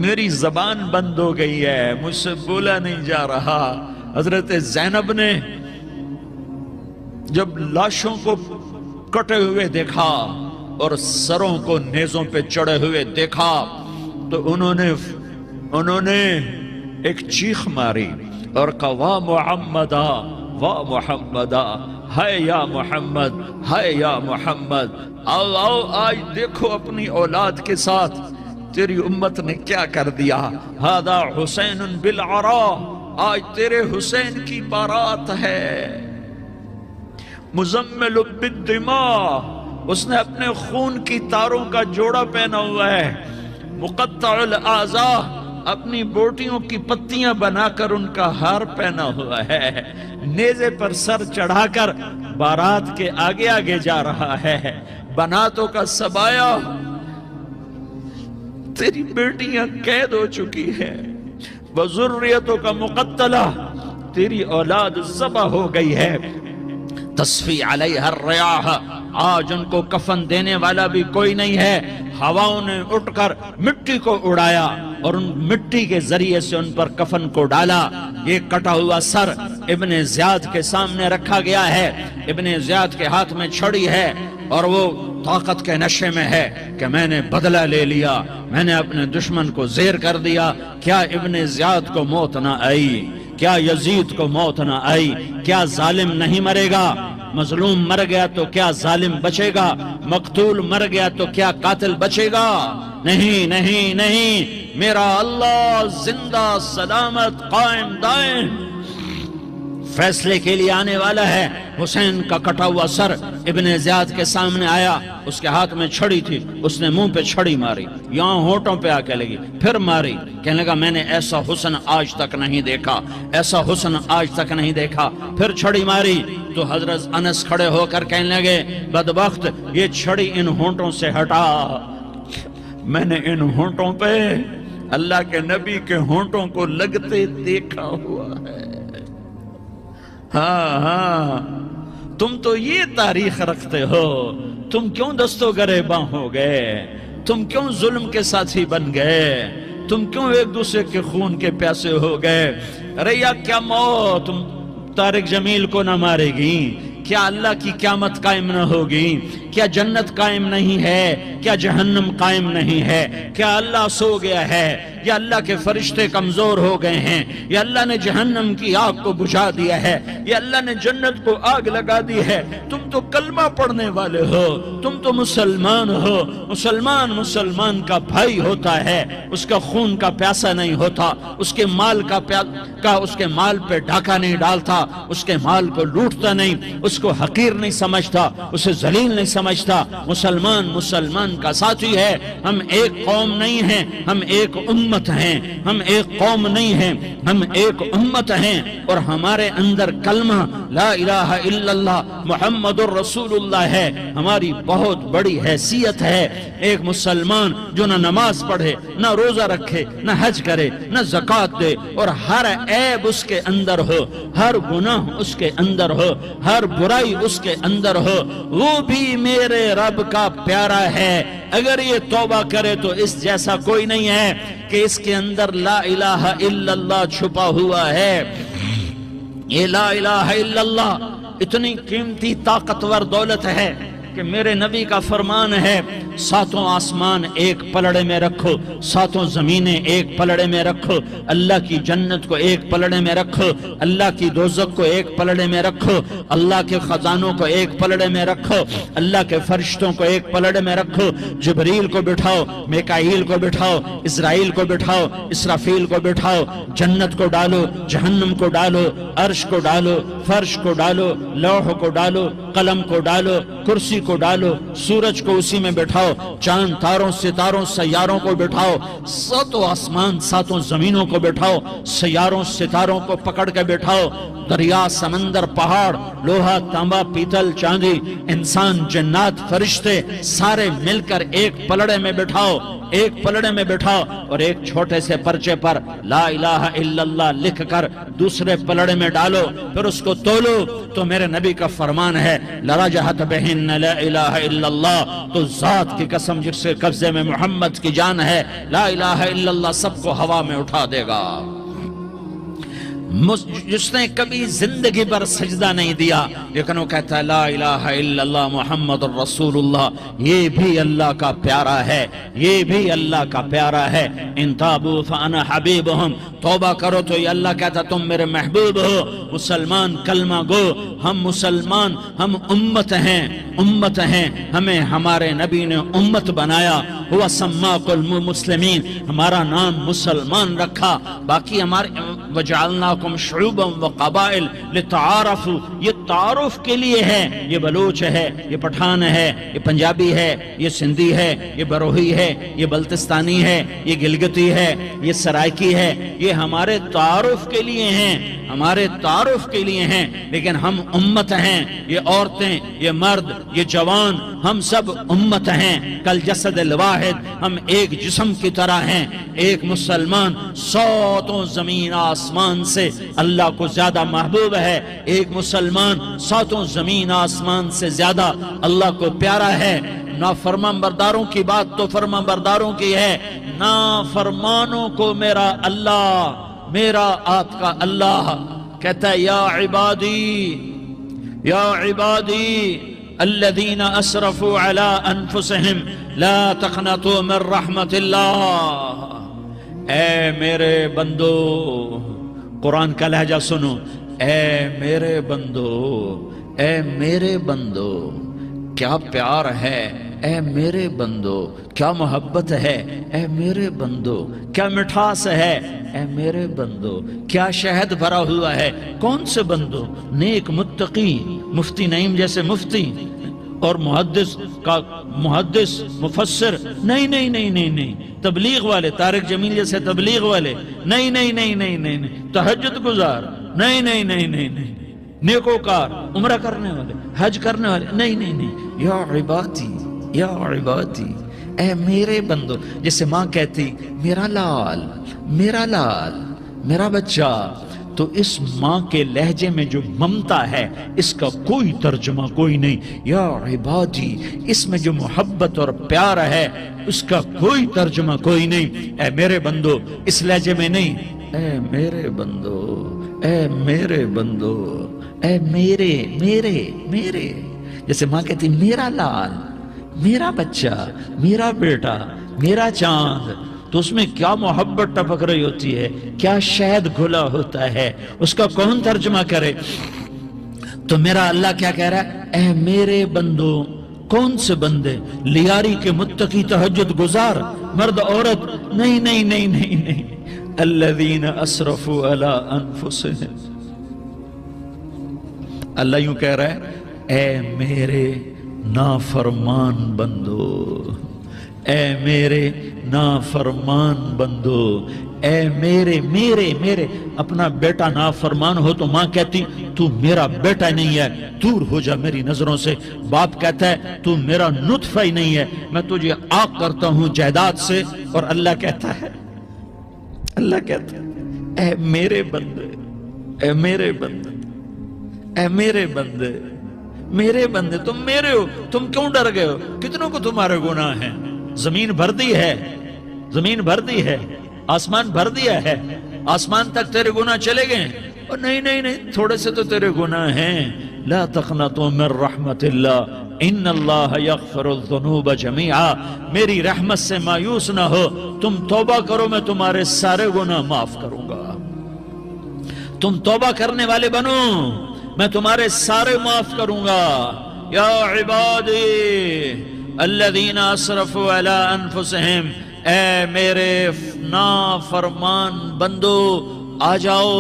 [SPEAKER 1] میری زبان بند ہو گئی ہے، مجھ سے بولا نہیں جا رہا۔ حضرت زینب نے جب لاشوں کو کٹے ہوئے دیکھا اور سروں کو نیزوں پہ چڑھے ہوئے دیکھا تو انہوں نے ایک چیخ ماری اور کہا واہ محمدہ، واہ محمدہ، ہائے یا محمد، ہائے یا محمد۔ آؤ آج دیکھو اپنی اولاد کے ساتھ تیری امت نے کیا کر دیا۔ ہذا حسین بالعراء، آج تیرے حسین کی بارات ہے۔ مزمل بالدماء، اس نے اپنے خون کی تاروں کا جوڑا پہنا ہوا ہے۔ مقطع الاعضاء، اپنی بوٹیوں کی پتیاں بنا کر ان کا ہار پہنا ہوا ہے۔ نیزے پر سر چڑھا کر بارات کے آگے آگے جا رہا ہے۔ بناتوں کا سبایا، تیری بیٹیاں قید ہو چکی ہیں۔ وذریتوں کا مقتلہ، تیری اولاد ذبح ہو گئی ہے۔ تصفی علیہ الریاح، آج ان کو کفن دینے والا بھی کوئی نہیں ہے۔ ہواؤں نے اٹھ کر مٹی کو اڑایا اور ان مٹی کے ذریعے سے ان پر کفن کو ڈالا۔ یہ کٹا ہوا سر ابن زیاد کے سامنے رکھا گیا ہے۔ ابن زیاد کے ہاتھ میں چھڑی ہے اور وہ طاقت کے نشے میں ہے کہ میں نے بدلہ لے لیا، میں نے اپنے دشمن کو زیر کر دیا۔ کیا ابن زیاد کو موت نہ آئی؟ کیا یزید کو موت نہ آئی؟ کیا ظالم نہیں مرے گا؟ مظلوم مر گیا تو کیا ظالم بچے گا؟ مقتول مر گیا تو کیا قاتل بچے گا؟ نہیں نہیں نہیں، میرا اللہ زندہ سلامت قائم دائم فیصلے کے لیے آنے والا ہے۔ حسین کا کٹا ہوا سر ابن زیاد کے سامنے آیا، اس کے ہاتھ میں چھڑی تھی، اس نے منہ پہ چھڑی ماری، یہاں ہونٹوں پہ آ کے لگی، پھر ماری، کہنے لگا میں نے ایسا حسن آج تک نہیں دیکھا، ایسا حسن آج تک نہیں دیکھا، پھر چھڑی ماری تو حضرت انس کھڑے ہو کر کہنے لگے بدبخت یہ چھڑی ان ہونٹوں سے ہٹا، میں نے ان ہونٹوں پہ اللہ کے نبی کے ہونٹوں کو لگتے دیکھا ہوا ہے۔ ہاں ہاں، تم تو یہ تاریخ رکھتے ہو، تم کیوں دستوں گریباں ہو گئے؟ تم کیوں ظلم کے ساتھی بن گئے؟ تم کیوں ایک دوسرے کے خون کے پیاسے ہو گئے؟ ارے یا کیا موت طارق جمیل کو نہ مارے گی؟ کیا اللہ کی قیامت قائم نہ ہوگی؟ کیا جنت قائم نہیں ہے؟ کیا جہنم قائم نہیں ہے؟ کیا اللہ سو گیا ہے؟ یا اللہ کے فرشتے کمزور ہو گئے ہیں؟ یا اللہ نے جہنم کی آگ کو بجھا دیا ہے؟ یا اللہ نے جنت کو آگ لگا دی ہے؟ تم تو کلمہ پڑھنے والے ہو، تم تو مسلمان ہو۔ مسلمان کا بھائی ہوتا ہے، اس کا خون کا پیاسا نہیں ہوتا، اس کے مال اس کے مال پہ ڈاکہ نہیں ڈالتا، اس کے مال کو لوٹتا نہیں، اس کو حقیر نہیں سمجھتا، اسے ذلیل نہیں سمجھتا۔ مسلمان کا ساتھی ہے۔ ہم ایک قوم نہیں ہیں، ہم ایک امت ہیں، ہم ایک قوم نہیں ہیں، ہم ایک امت ہیں، اور ہمارے اندر کلمہ لا الہ الا اللہ محمد الرسول اللہ ہے، ہماری بہت بڑی حیثیت ہے۔ ایک مسلمان جو نہ نماز پڑھے، نہ روزہ رکھے، نہ حج کرے، نہ زکوٰۃ دے، اور ہر عیب اس کے اندر ہو، ہر گناہ اس کے اندر ہو، ہر برائی اس کے اندر ہو، وہ بھی میرے رب کا پیارا ہے۔ اگر یہ توبہ کرے تو اس جیسا کوئی نہیں ہے کہ اس کے اندر لا الہ الا اللہ چھپا ہوا ہے۔ یہ لا الہ الا اللہ اتنی قیمتی طاقتور دولت ہے کہ میرے نبی کا فرمان ہے، ساتوں آسمان ایک پلڑے میں رکھو، ساتوں زمینیں ایک پلڑے میں رکھو، اللہ کی جنت کو ایک پلڑے میں رکھو، اللہ کی دوزخ کو ایک پلڑے میں رکھو، اللہ کے خزانوں کو ایک پلڑے میں رکھو، اللہ کے فرشتوں کو ایک پلڑے میں رکھو، جبریل کو بٹھاؤ، میکائیل کو بٹھاؤ، اسرائیل کو بٹھاؤ، اسرافیل کو بٹھاؤ، جنت کو ڈالو، جہنم کو ڈالو، عرش کو ڈالو، فرش کو ڈالو، لوح کو ڈالو، قلم کو ڈالو، کرسی کو ڈالو، سورج کو اسی میں بٹھاؤ، چاند تاروں ستاروں سیاروں کو بٹھاؤ، ساتوں آسمان ساتوں زمینوں کو بٹھاؤ، سیاروں ستاروں کو پکڑ کے بٹھاؤ، دریا سمندر پہاڑ لوہا تانبا پیتل چاندی انسان جنات فرشتے سارے مل کر ایک پلڑے میں بٹھاؤ، ایک پلڑے میں بٹھاؤ، اور ایک چھوٹے سے پرچے پر لا الہ الا اللہ لکھ کر دوسرے پلڑے میں ڈالو، پھر اس کو تولو تو میرے نبی کا فرمان ہے لرجحت بہن لا الہ الا اللہ، تو ذات کی قسم جس کے قبضے میں محمد کی جان ہے، لا الہ الا اللہ سب کو ہوا میں اٹھا دے گا۔ جس نے کبھی زندگی پر سجدہ نہیں دیا لیکن وہ کہتا ہے لا الہ الا اللہ محمد الرسول اللہ، یہ بھی اللہ کا پیارا ہے، یہ بھی اللہ کا پیارا ہے۔ ان تابوا فانا حبیبہم، توبہ کرو تو یہ اللہ کہتا تم میرے محبوب ہو۔ مسلمان کلمہ گو، ہم مسلمان، ہم امت ہیں، ہمیں ہمارے نبی نے امت بنایا، ہوا سماکم المسلمین، ہمارا نام مسلمان رکھا، باقی ہمارے وجعلناکم شعوبا وقبائل لتعارفوا، یہ تعارف کے لیے ہے، یہ بلوچ ہے، یہ پٹھان ہے، یہ پنجابی ہے، یہ سندھی ہے، یہ بروہی ہے، یہ بلتستانی ہے، یہ گلگتی ہے، یہ سرائکی ہے، یہ ہمارے تعارف کے لیے ہیں، ہمارے تعارف کے لیے ہیں، لیکن ہم امت ہیں، یہ عورتیں، یہ مرد، یہ جوان، ہم سب امت ہیں، کل جسد الواحد، ہم ایک جسم کی طرح ہیں۔ ایک مسلمان ساتوں زمین آسمان سے اللہ کو زیادہ محبوب ہے، ایک مسلمان ساتوں زمین آسمان سے زیادہ اللہ کو پیارا ہے۔ نافرمان برداروں کی بات تو فرمان برداروں کی ہے، نافرمانوں کو میرا اللہ، میرا آپ کا اللہ کہتا ہے یا عبادی الذین اسرفوا علی انفسہم لا تقنطوا من رحمت اللہ، اے میرے بندو قرآن کا لہجہ سنو، اے میرے بندو، اے میرے بندو، کیا پیار ہے، اے میرے بندو، کیا محبت ہے، اے میرے بندو، کیا مٹھاس ہے، اے میرے بندو، کیا شہد بھرا ہوا ہے۔ کون سے بندو؟ نیک متقی، مفتی نعیم جیسے مفتی اور محدث کا محدث مفسر، نہیں نہیں نہیں نہیں نہیں، تبلیغ والے، طارق جمیل جیسے تبلیغ والے، نہیں نہیں نہیں نہیں نہیں، تہجد گزار، نہیں نہیں نہیں نہیں نہیں، نیکوکار، عمرہ کرنے والے، حج کرنے والے، نہیں نہیں نہیں، یا عبادی، یا عبادی، اے میرے بندو، جیسے ماں کہتی میرا لال، میرا لال، میرا بچہ، تو اس ماں کے لہجے میں جو ممتا ہے اس کا کوئی ترجمہ کوئی نہیں۔ یا عبادی، اس میں جو محبت اور پیار ہے اس کا کوئی ترجمہ کوئی نہیں۔ اے میرے بندو، اس لہجے میں نہیں، اے میرے بندو، اے میرے بندو، اے میرے میرے میرے، جیسے ماں کہتی میرا لال، میرا بچہ، میرا بیٹا، میرا چاند، تو اس میں کیا محبت ٹپک رہی ہوتی ہے، کیا شہد گھلا ہوتا ہے، اس کا کون ترجمہ کرے؟ تو میرا اللہ کیا کہہ رہا ہے؟ اے میرے بندو، کون سے بندے؟ لیاری کے متقی، تہجد گزار، مرد عورت، نہیں نہیں نہیں نہیں نہیں، الذین اسرفوا علی انفسہم۔ اللہ یوں کہہ رہا ہے، اے میرے نافرمان بندو، اے میرے نافرمان بندو، اے میرے میرے میرے۔ اپنا بیٹا نافرمان ہو تو ماں کہتی تو میرا بیٹا نہیں ہے، دور ہو جا میری نظروں سے۔ باپ کہتا ہے تو میرا نطفہ ہی نہیں ہے، میں تجھے عاق کرتا ہوں جائیداد سے۔ اور اللہ کہتا ہے، اللہ کہتا ہے اے میرے بندے، اے میرے بندے، اے میرے بندے، میرے بندے، تم میرے ہو، تم کیوں ڈر گئے ہو؟ کتنوں کو تمہارے گناہ ہیں؟ زمین بھر دی ہے، زمین بھر دی ہے، آسمان بھر دیا ہے، آسمان تک تیرے گناہ چلے گئے ہیں۔ اور نہیں نہیں نہیں، تھوڑے سے تو تیرے گناہ ہیں۔ لا تقنطوا من رحمت اللہ ان اللہ یغفر الذنوب جميعا، میری رحمت سے مایوس نہ ہو، تم توبہ کرو، میں تمہارے سارے گناہ معاف کروں گا۔ تم توبہ کرنے والے بنو، میں تمہارے سارے معاف کروں گا۔ یا عبادی الذین اسرفوا علی انفسہم، اے میرے نافرمان بندو، آ جاؤ،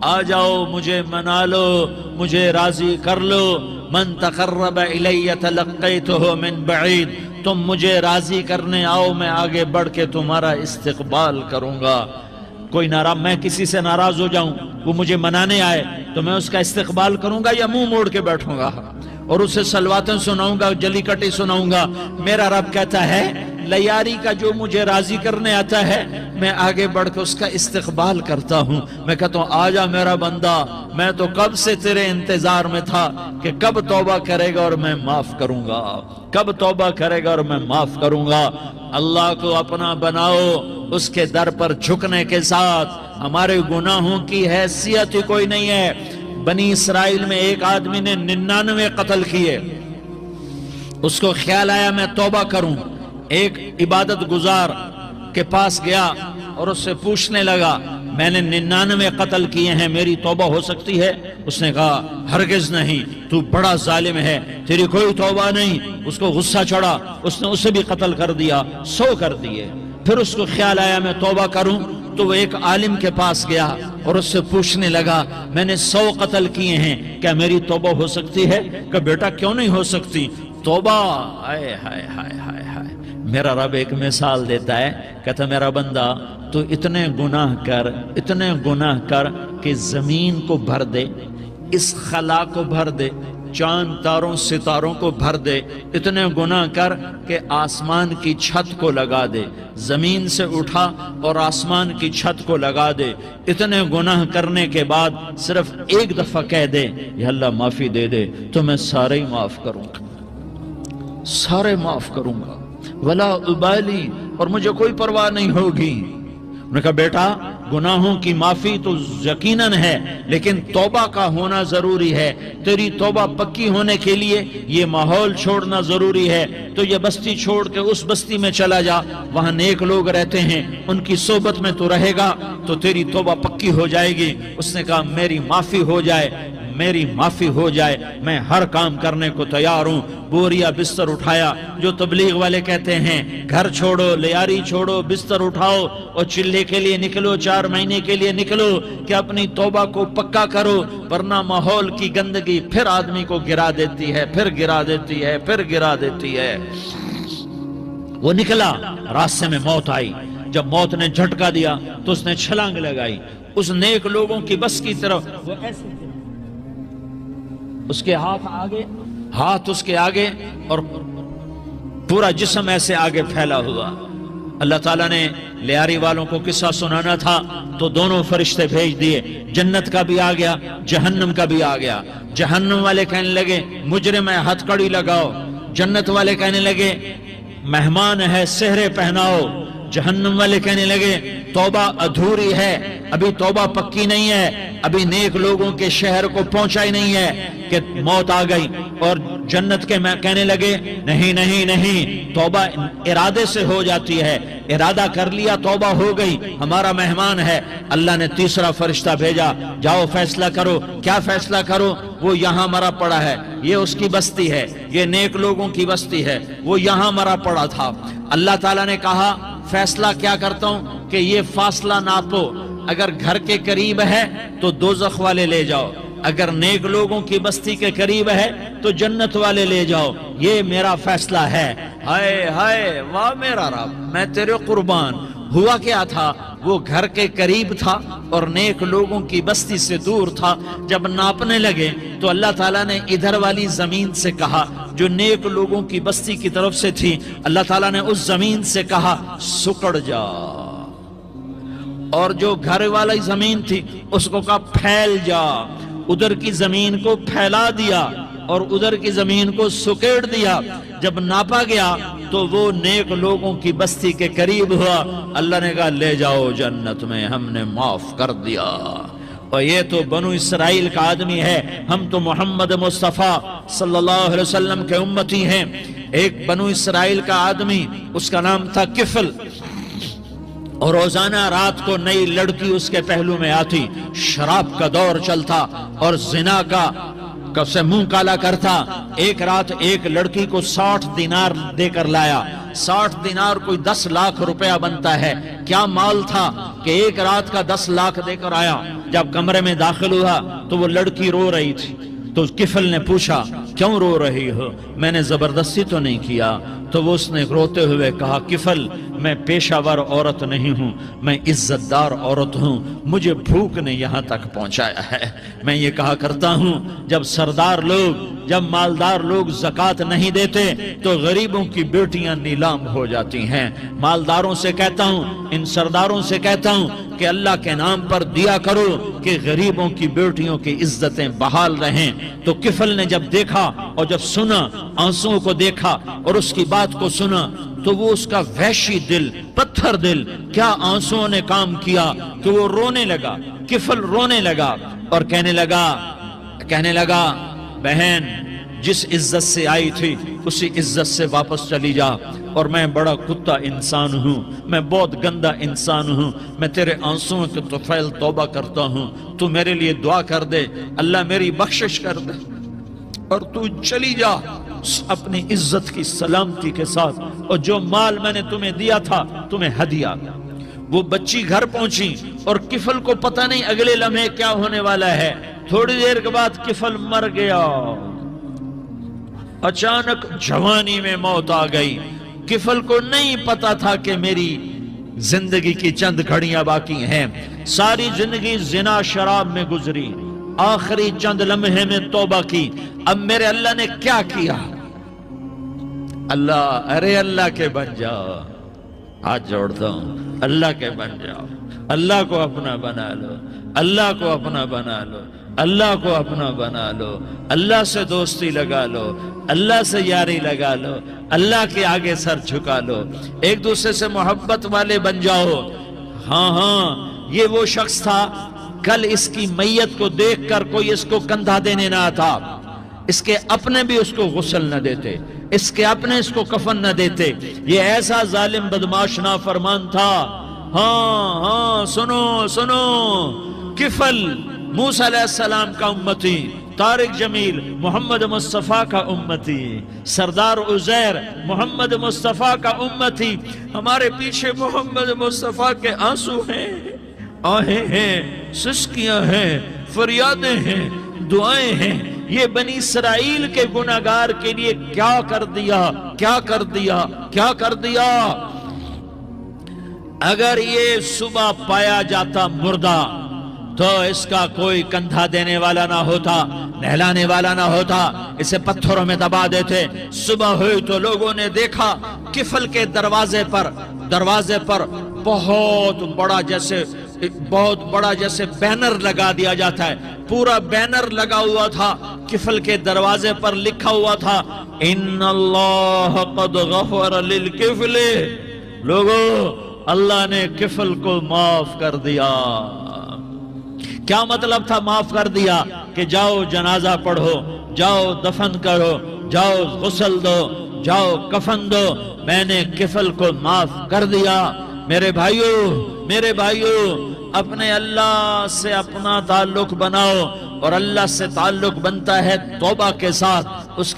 [SPEAKER 1] آ جاؤ، مجھے منا لو، مجھے راضی کر لو۔ من تقرب الی تلقیتہ من بعید، تم مجھے راضی کرنے آؤ، میں آگے بڑھ کے تمہارا استقبال کروں گا۔ کوئی ناراض، میں کسی سے ناراض ہو جاؤں، وہ مجھے منانے آئے تو میں اس کا استقبال کروں گا یا منہ موڑ کے بیٹھوں گا اور اسے سلواتیں سناؤں گا، جلی کٹی سناؤں گا؟ میرا رب کہتا ہے لیاری کا جو مجھے راضی کرنے آتا ہے میں آگے بڑھ کے اس کا استقبال کرتا ہوں۔ میں کہتا ہوں آجا میرا بندہ، میں تو کب سے تیرے انتظار میں تھا کہ کب توبہ کرے گا اور میں معاف کروں گا، کب توبہ کرے گا اور میں معاف کروں گا۔ اللہ کو اپنا بناؤ، اس کے در پر جھکنے کے ساتھ۔ ہمارے گناہوں کی حیثیت ہی کوئی نہیں ہے۔ بنی اسرائیل میں ایک آدمی نے 99 قتل کیے، اس کو خیال آیا میں توبہ کروں، ایک عبادت گزار کے پاس گیا اور اس سے پوچھنے لگا میں نے 99 قتل کیے ہیں، میری توبہ ہو سکتی ہے؟ اس نے کہا ہرگز نہیں، تو بڑا ظالم ہے، تیری کوئی توبہ نہیں۔ اس کو غصہ چڑھا، اس نے اسے بھی قتل کر دیا، 100 کر دیے۔ پھر اس کو خیال آیا میں توبہ کروں، تو وہ ایک عالم کے پاس گیا اور اس سے پوچھنے لگا میں نے 100 قتل کیے ہیں، کیا میری توبہ ہو سکتی ہے؟ کہ بیٹا کیوں نہیں ہو سکتی توبہ؟ ہائے ہائے ہائے ہائے ہائے۔ میرا رب ایک مثال دیتا ہے، کہتا میرا بندہ تو اتنے گناہ کر، اتنے گناہ کر کہ زمین کو بھر دے، اس خلا کو بھر دے، چاند تاروں ستاروں کو بھر دے، اتنے گناہ کر کہ آسمان کی چھت کو لگا دے، زمین سے اٹھا اور آسمان کی چھت کو لگا دے۔ اتنے گناہ کرنے کے بعد صرف ایک دفعہ کہہ دے یا اللہ معافی دے دے تو میں سارے ہی معاف کروں گا، سارے معاف کروں گا، ولا ابالی، اور مجھے کوئی پرواہ نہیں ہوگی۔ انہوں نے کہا بیٹا گناہوں کی معافی تو یقیناً ہے، لیکن توبہ کا ہونا ضروری ہے۔ تیری توبہ پکی ہونے کے لیے یہ ماحول چھوڑنا ضروری ہے۔ تو یہ بستی چھوڑ کے اس بستی میں چلا جا، وہاں نیک لوگ رہتے ہیں، ان کی صحبت میں تو رہے گا تو تیری توبہ پکی ہو جائے گی۔ اس نے کہا میری معافی ہو جائے، میری معافی ہو جائے، میں ہر کام کرنے کو تیار ہوں۔ بوریا بستر اٹھایا، جو تبلیغ والے کہتے ہیں گھر چھوڑو، لیاری چھوڑو، بستر اٹھاؤ اور چلے کے لیے نکلو، 4 مہینے کے لیے نکلو کہ اپنی توبہ کو پکا کرو، ورنہ ماحول کی گندگی پھر آدمی کو گرا دیتی ہے، پھر گرا دیتی ہے، پھر گرا دیتی ہے۔ وہ نکلا، راستے میں موت آئی۔ جب موت نے جھٹکا دیا تو اس نے چھلانگ لگائی اس نیک لوگوں کی بس کی طرف۔ وہ ایسے اس کے ہاتھ اس کے آگے اور پورا جسم ایسے آگے پھیلا ہوا۔ اللہ تعالیٰ نے لیاری والوں کو قصہ سنانا تھا تو دونوں فرشتے بھیج دیے، جنت کا بھی آ گیا، جہنم کا بھی آ گیا۔ جہنم والے کہنے لگے مجرم ہے، ہتھ کڑی لگاؤ۔ جنت والے کہنے لگے مہمان ہے، سہرے پہناؤ۔ جہنم والے کہنے لگے توبہ ادھوری ہے، ابھی توبہ پکی نہیں ہے، ابھی نیک لوگوں کے شہر کو پہنچا ہی نہیں ہے کہ موت آ گئی۔ اور جنت کے میں کہنے لگے نہیں نہیں نہیں، توبہ ارادے سے ہو جاتی ہے، ارادہ کر لیا توبہ ہو گئی، ہمارا مہمان ہے۔ اللہ نے تیسرا فرشتہ بھیجا، جاؤ فیصلہ کرو۔ کیا فیصلہ کرو؟ وہ یہاں مرا پڑا ہے، یہ اس کی بستی ہے، یہ نیک لوگوں کی بستی ہے، وہ یہاں مرا پڑا تھا۔ اللہ تعالیٰ نے کہا فیصلہ کیا کرتا ہوں کہ یہ فاصلہ ناپو، اگر گھر کے قریب ہے تو دوزخ والے لے جاؤ، اگر نیک لوگوں کی بستی کے قریب ہے تو جنت والے لے جاؤ، یہ میرا فیصلہ ہے۔ ہائے ہائے واہ میرا رب، میں تیرے قربان۔ ہوا کیا تھا؟ وہ گھر کے قریب تھا اور نیک لوگوں کی بستی سے دور تھا۔ جب ناپنے لگے تو اللہ تعالیٰ نے ادھر والی زمین سے کہا جو نیک لوگوں کی بستی کی طرف سے تھی، اللہ تعالیٰ نے اس زمین سے کہا سکڑ جا، اور جو گھر والی زمین تھی اس کو کہا پھیل جا۔ ادھر کی زمین کو پھیلا دیا اور ادھر کی زمین کو سکیڑ دیا۔ جب ناپا گیا تو وہ نیک لوگوں کی بستی کے قریب ہوا۔ اللہ نے کہا لے جاؤ جنت میں، ہم نے معاف کر دیا۔ اور یہ تو بنو اسرائیل کا آدمی ہے، ہم تو محمد مصطفیٰ صلی اللہ علیہ وسلم کے امتی ہیں۔ ایک بنو اسرائیل کا آدمی، اس کا نام تھا کفل، اور روزانہ رات کو نئی لڑکی اس کے پہلو میں آتی، شراب کا دور چلتا اور زنا کا سے منہ کالا کرتا۔ ایک رات ایک لڑکی کو 60 دینار دے کر لایا۔ 60 دینار کوئی 10 لاکھ روپیہ بنتا ہے۔ کیا مال تھا کہ ایک رات کا 10 لاکھ دے کر آیا۔ جب کمرے میں داخل ہوا تو وہ لڑکی رو رہی تھی، تو کفل نے پوچھا کیوں رو رہی ہو؟ میں نے زبردستی تو نہیں کیا۔ تو وہ اس نے روتے ہوئے کہا کفل میں پیشہ ور عورت نہیں ہوں، میں عزت دار عورت ہوں، مجھے بھوک نے یہاں تک پہنچایا ہے۔ میں یہ کہا کرتا ہوں جب سردار لوگ، جب مالدار لوگ زکوٰۃ نہیں دیتے تو غریبوں کی بیٹیاں نیلام ہو جاتی ہیں۔ مالداروں سے کہتا ہوں، ان سرداروں سے کہتا ہوں کہ اللہ کے نام پر دیا کرو کہ غریبوں کی بیٹیوں کی عزتیں بحال رہیں۔ تو کفل نے جب دیکھا اور جب سنا، آنسوؤں کو دیکھا اور اس کی بات کو سنا، تو وہ اس کا وحشی دل، پتھر دل، کیا آنسوؤں نے کام کیا کہ وہ رونے لگا۔ کفل رونے لگا اور کہنے لگا بہن جس عزت سے آئی تھی اسی عزت سے واپس چلی جا، اور میں بڑا کتا انسان ہوں، میں بہت گندا انسان ہوں، میں تیرے آنسوؤں کے طفیل توبہ کرتا ہوں، تو میرے لیے دعا کر دے، اللہ میری بخشش کر دے، اور تو چلی جا اپنی عزت کی سلامتی کے ساتھ، اور جو مال میں نے تمہیں دیا تھا تمہیں ہدیہ۔ وہ بچی گھر پہنچی اور کفل کو پتہ نہیں اگلے لمحے کیا ہونے والا ہے۔ تھوڑی دیر کے بعد کفل مر گیا، اچانک جوانی میں موت آ گئی۔ کفل کو نہیں پتا تھا کہ میری زندگی کی چند گھڑیاں باقی ہیں، ساری زندگی زنا شراب میں گزری، آخری چند لمحے میں توبہ کی۔ اب میرے اللہ نے کیا کیا؟ اللہ کے بن جاؤ، ہاتھ جوڑتا ہوں، اللہ کے بن جاؤ، اللہ کو اپنا بنا لو، اللہ کو اپنا بنا لو، اللہ کو اپنا بنا لو، اللہ سے دوستی لگا لو، اللہ سے یاری لگا لو، اللہ کے آگے سر جھکا لو، ایک دوسرے سے محبت والے بن جاؤ۔ ہاں یہ وہ شخص تھا کل اس کی میت کو دیکھ کر کوئی اس کو کندھا دینے نہ آتا، اس کے اپنے بھی اس کو غسل نہ دیتے، اس کے اپنے اس کو کفن نہ دیتے. یہ ایسا ظالم بدماش نافرمان تھا. ہاں سنو سنو، کفل موسیٰ علیہ السلام کا امتی، طارق جمیل محمد مصطفیٰ کا امتی، سردار عزیر محمد مصطفیٰ کا امتی. ہمارے پیچھے محمد مصطفیٰ کے آنسو ہیں، آہیں ہیں، سسکیاں ہیں، فریادیں ہیں، دعائیں ہیں. یہ بنی اسرائیل کے گناہگار کے لیے کیا کر دیا، کیا کر دیا، کیا کر دیا. اگر یہ صبح پایا جاتا مردہ تو اس کا کوئی کندھا دینے والا نہ ہوتا، نہلانے والا نہ ہوتا، اسے پتھروں میں دبا دیتے. صبح ہوئی تو لوگوں نے دیکھا کفل کے دروازے پر بہت بڑا جیسے بینر لگا دیا جاتا ہے، پورا بینر لگا ہوا تھا. کفل کے دروازے پر لکھا ہوا تھا ان اللہ قد غفر للکفل. لوگوں، اللہ نے کفل کو معاف کر دیا. کیا مطلب تھا معاف کر دیا؟ کہ جاؤ جنازہ پڑھو، جاؤ دفن کرو، جاؤ غسل دو، جاؤ کفن دو، میں نے کفل کو معاف کر دیا. میرے بھائیو اپنے اللہ سے اپنا تعلق بناؤ، اور اللہ سے تعلق بنتا ہے توبہ کے ساتھ، اس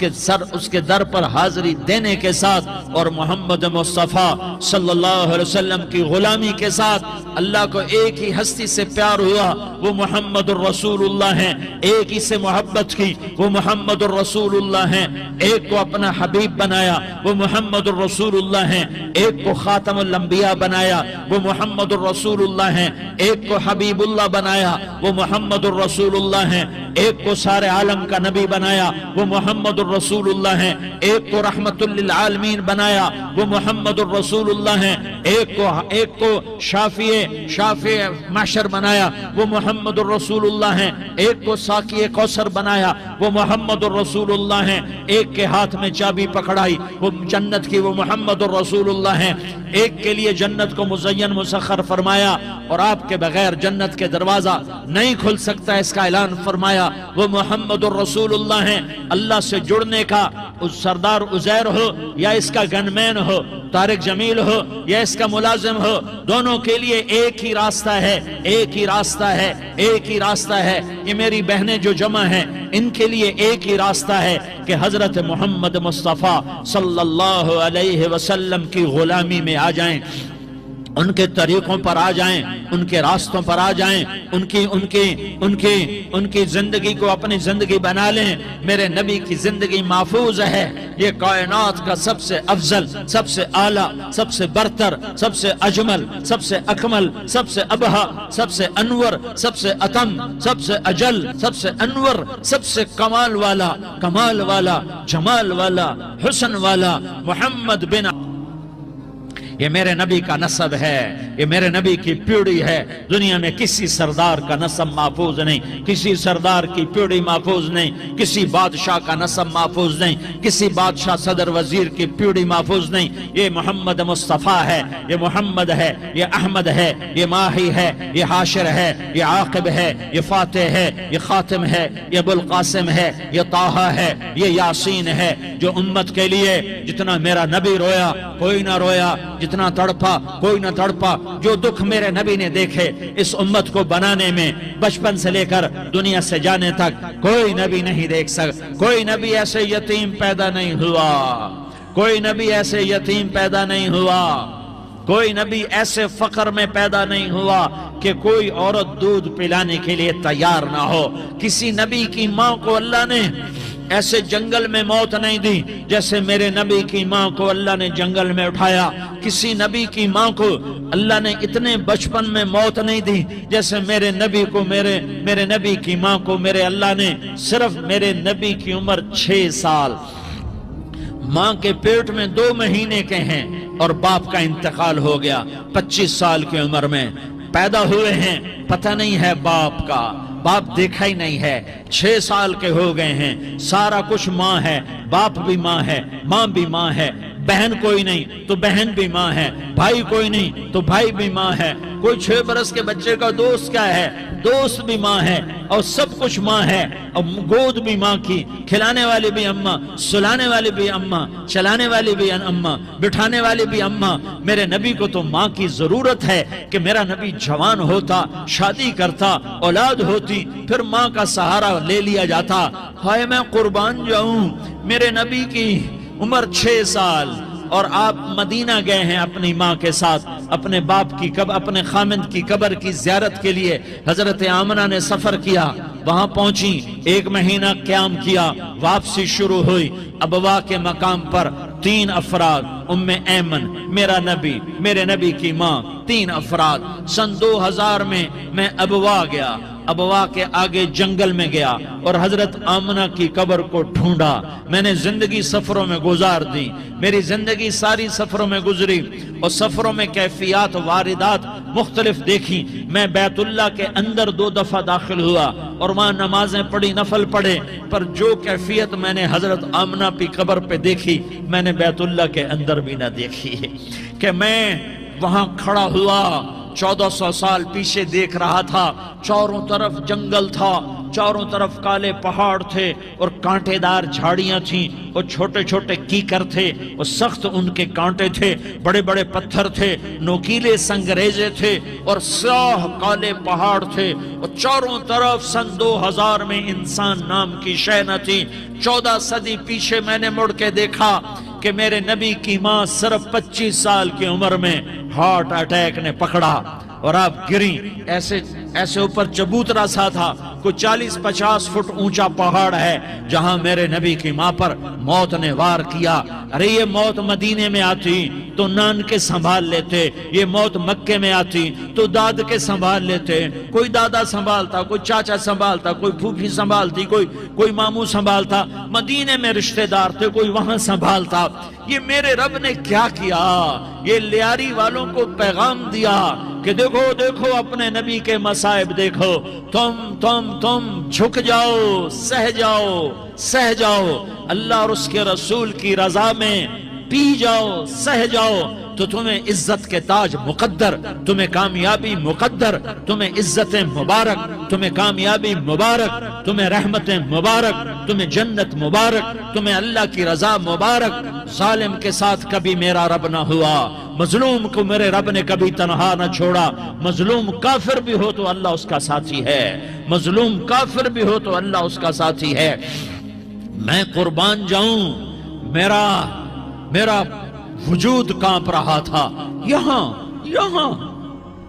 [SPEAKER 1] کے در پر حاضری دینے کے ساتھ، اور محمد مصطفیٰ صلی اللہ علیہ وسلم کی غلامی کے ساتھ. اللہ کو ایک ہی ہستی سے پیار ہوا، وہ محمد الرسول اللہ ہیں. ایک ہی سے محبت کی، وہ محمد الرسول اللہ ہیں. ایک کو اپنا حبیب بنایا، وہ محمد الرسول اللہ ہیں. ایک کو خاتم الانبیاء بنایا، وہ محمد الرسول اللہ ہیں. ایک کو حبیب اللہ بنایا، وہ محمد الرسول اللہ ہیں. ایک کو سارے عالم کا نبی بنایا، وہ محمد الرسول اللہ ہیں. ایک کو رحمت للعالمین بنایا، وہ محمد الرسول اللہ ہیں. ایک کو شافی محشر بنایا، وہ محمد الرسول اللہ ہیں. ایک کو ساقی کوثر بنایا، وہ محمد الرسول اللہ ہیں. ایک کے ہاتھ میں چابی پکڑائی، وہ جنت کی، وہ محمد الرسول اللہ ہیں. ایک کے لیے جنت کو مزین مسخر فرمایا، اور آپ کے بغیر جنت کے دروازہ نہیں کھل سکتا، اس کا اعلان فرمایا، وہ محمد الرسول اللہ ہیں. اللہ سے جڑنے کا اس سردار عزیر ہو یا اس کا گنمین ہو، طارق جمیل ہو یا اس کا ملازم ہو، دونوں کے لیے ایک ہی راستہ ہے، ایک ہی راستہ ہے، ایک ہی راستہ ہے. یہ میری بہنیں جو جمع ہیں ان کے لیے ایک ہی راستہ ہے کہ حضرت محمد مصطفیٰ صلی اللہ علیہ وسلم کی غلامی میں آ جائیں، ان کے طریقوں پر آ جائیں، ان کے راستوں پر آ جائیں، ان کی زندگی کو اپنی زندگی بنا لیں. میرے نبی کی زندگی محفوظ ہے. یہ کائنات کا سب سے افضل، سب سے اعلیٰ، سب سے برتر، سب سے اجمل، سب سے اکمل، سب سے ابہا، سب سے انور، سب سے اتم، سب سے اجل، سب سے انور، سب سے کمال والا، جمال والا، حسن والا محمد بن. یہ میرے نبی کا نسب ہے، یہ میرے نبی کی پیڑھی ہے. دنیا میں کسی سردار کا نسب محفوظ نہیں، کسی سردار کی پیڑھی محفوظ نہیں، کسی بادشاہ کا نسب محفوظ نہیں، کسی بادشاہ صدر وزیر کی پیڑھی محفوظ نہیں. یہ محمد مصطفیٰ ہے، یہ محمد ہے، یہ احمد ہے، یہ ماہی ہے، یہ حاشر ہے، یہ عاقب ہے، یہ فاتح ہے، یہ خاتم ہے، یہ ابوالقاسم ہے، یہ طٰہٰ ہے، یہ یاسین ہے. جو امت کے لیے جتنا میرا نبی رویا کوئی نہ رویا، جتنا تڑپا کوئی نہ تڑپا، جو دکھ میرے نبی نے دیکھے اس امت کو بنانے میں، بچپن سے لے کر دنیا سے جانے تک کوئی نبی نہیں دیکھ سکتا. کوئی نبی ایسے یتیم پیدا نہیں ہوا، کوئی نبی ایسے یتیم پیدا نہیں ہوا، کوئی نبی ایسے فقر میں پیدا نہیں ہوا کہ کوئی عورت دودھ پلانے کے لیے تیار نہ ہو. کسی نبی کی ماں کو اللہ نے ایسے جنگل میں موت نہیں دی جیسے میرے نبی کی ماں کو اللہ نے جنگل میں اٹھایا. کسی نبی کی ماں کو اللہ نے اتنے بچپن میں موت نہیں دی جیسے میرے نبی کو، میرے نبی کی ماں کو میرے اللہ نے صرف میرے نبی کی عمر 6 سال، ماں کے پیٹ میں 2 مہینے کے ہیں اور باپ کا انتقال ہو گیا. 25 سال کی عمر میں پیدا ہوئے ہیں، پتہ نہیں ہے باپ کا، باپ دیکھا ہی نہیں ہے. 6 سال کے ہو گئے ہیں، سارا کچھ ماں ہے، باپ بھی ماں ہے، ماں بھی ماں ہے. بہن کوئی نہیں تو بہن بھی ماں ہے، بھائی کوئی نہیں تو بھائی بھی ماں ہے، کوئی 6 برس کے بچے کا دوست کیا ہے، دوست بھی ماں ہے، اور سب کچھ ماں ہے، اور گود بھی ماں کی، کھلانے والی بھی اماں، سلانے والی بھی اماں، چلانے والی بھی اماں، بٹھانے والی بھی اماں۔ میرے نبی کو تو ماں کی ضرورت ہے کہ میرا نبی جوان ہوتا، شادی کرتا، اولاد ہوتی، پھر ماں کا سہارا لے لیا جاتا۔ ہائے میں قربان جاؤں، میرے نبی کی عمر 6 سال اور آپ مدینہ گئے ہیں اپنی ماں کے ساتھ، اپنے باپ کی اپنے خامند کی قبر کی زیارت کے لیے حضرت آمنہ نے سفر کیا، وہاں پہنچی، 1 مہینہ قیام کیا، واپسی شروع ہوئی۔ ابوا کے مقام پر 3 افراد، ام ایمن، میرا نبی، میرے نبی کی ماں، 3 افراد۔ سن 2000 میں ابوا گیا، ابوا کے آگے جنگل میں گیا اور حضرت آمنہ کی قبر کو ڈھونڈا۔ میں نے زندگی سفروں میں گزار دی، میری زندگی ساری سفروں میں گزری، اور سفروں میں کیفیات واردات مختلف دیکھی۔ میں بیت اللہ کے اندر 2 دفعہ داخل ہوا اور وہاں نمازیں پڑھی، نفل پڑھے، پر جو کیفیت میں نے حضرت آمنہ کی قبر پہ دیکھی میں نے بیت اللہ کے اندر بھی نہ دیکھی، کہ میں وہاں کھڑا ہوا 1400 سال پیچھے دیکھ رہا تھا، چاروں طرف جنگل تھا، چاروں طرف کالے پہاڑ تھے اور کانٹے دار جھاڑیاں تھیں، اور چھوٹے چھوٹے کیکر تھے، اور سخت ان کے کانٹے تھے، بڑے بڑے پتھر تھے، نوکیلے سنگریزے تھے، اور سیاہ کالے پہاڑ تھے، اور چاروں طرف سن 2000 میں انسان نام کی شے نہ تھی۔ 14 صدی پیچھے میں نے مڑ کے دیکھا کہ میرے نبی کی ماں صرف 25 سال کی عمر میں ہارٹ اٹیک نے پکڑا اور آپ گریں، ایسے اوپر چبوترا سا تھا، کوئی 40-50 فٹ اونچا پہاڑ ہے جہاں میرے نبی کی ماں پر موت نے وار کیا۔ ارے یہ موت مدینے میں آتی تو نان کے سنبھال لیتے، یہ موت مکے میں آتی تو داد کے سنبھال لیتے، کوئی دادا سنبھالتا، کوئی چاچا سنبھالتا، کوئی پھوپھی سنبھالتی، کوئی ماموں سنبھالتا، مدینے میں رشتہ دار تھے، کوئی وہاں سنبھالتا۔ یہ میرے رب نے کیا کیا؟ یہ لیاری والوں کو پیغام دیا کہ دیکھو دیکھو اپنے نبی کے مصائب دیکھو، تم جھک جاؤ، سہ جاؤ، اللہ اور اس کے رسول کی رضا میں پی جاؤ، سہ جاؤ، تو تمہیں عزت کے تاج مقدر، تمہیں کامیابی مقدر، تمہیں عزتیں مبارک، تمہیں کامیابی مبارک، تمہیں رحمتیں مبارک، تمہیں جنت مبارک، تمہیں اللہ کی رضا مبارک۔ ظالم کے ساتھ کبھی میرا رب نہ ہوا، مظلوم کو میرے رب نے کبھی تنہا نہ چھوڑا۔ مظلوم کافر بھی ہو تو اللہ اس کا ساتھی ہے، مظلوم کافر بھی ہو تو اللہ اس کا ساتھی ہے۔ میں قربان جاؤں، میرا وجود کانپ رہا تھا۔ یہاں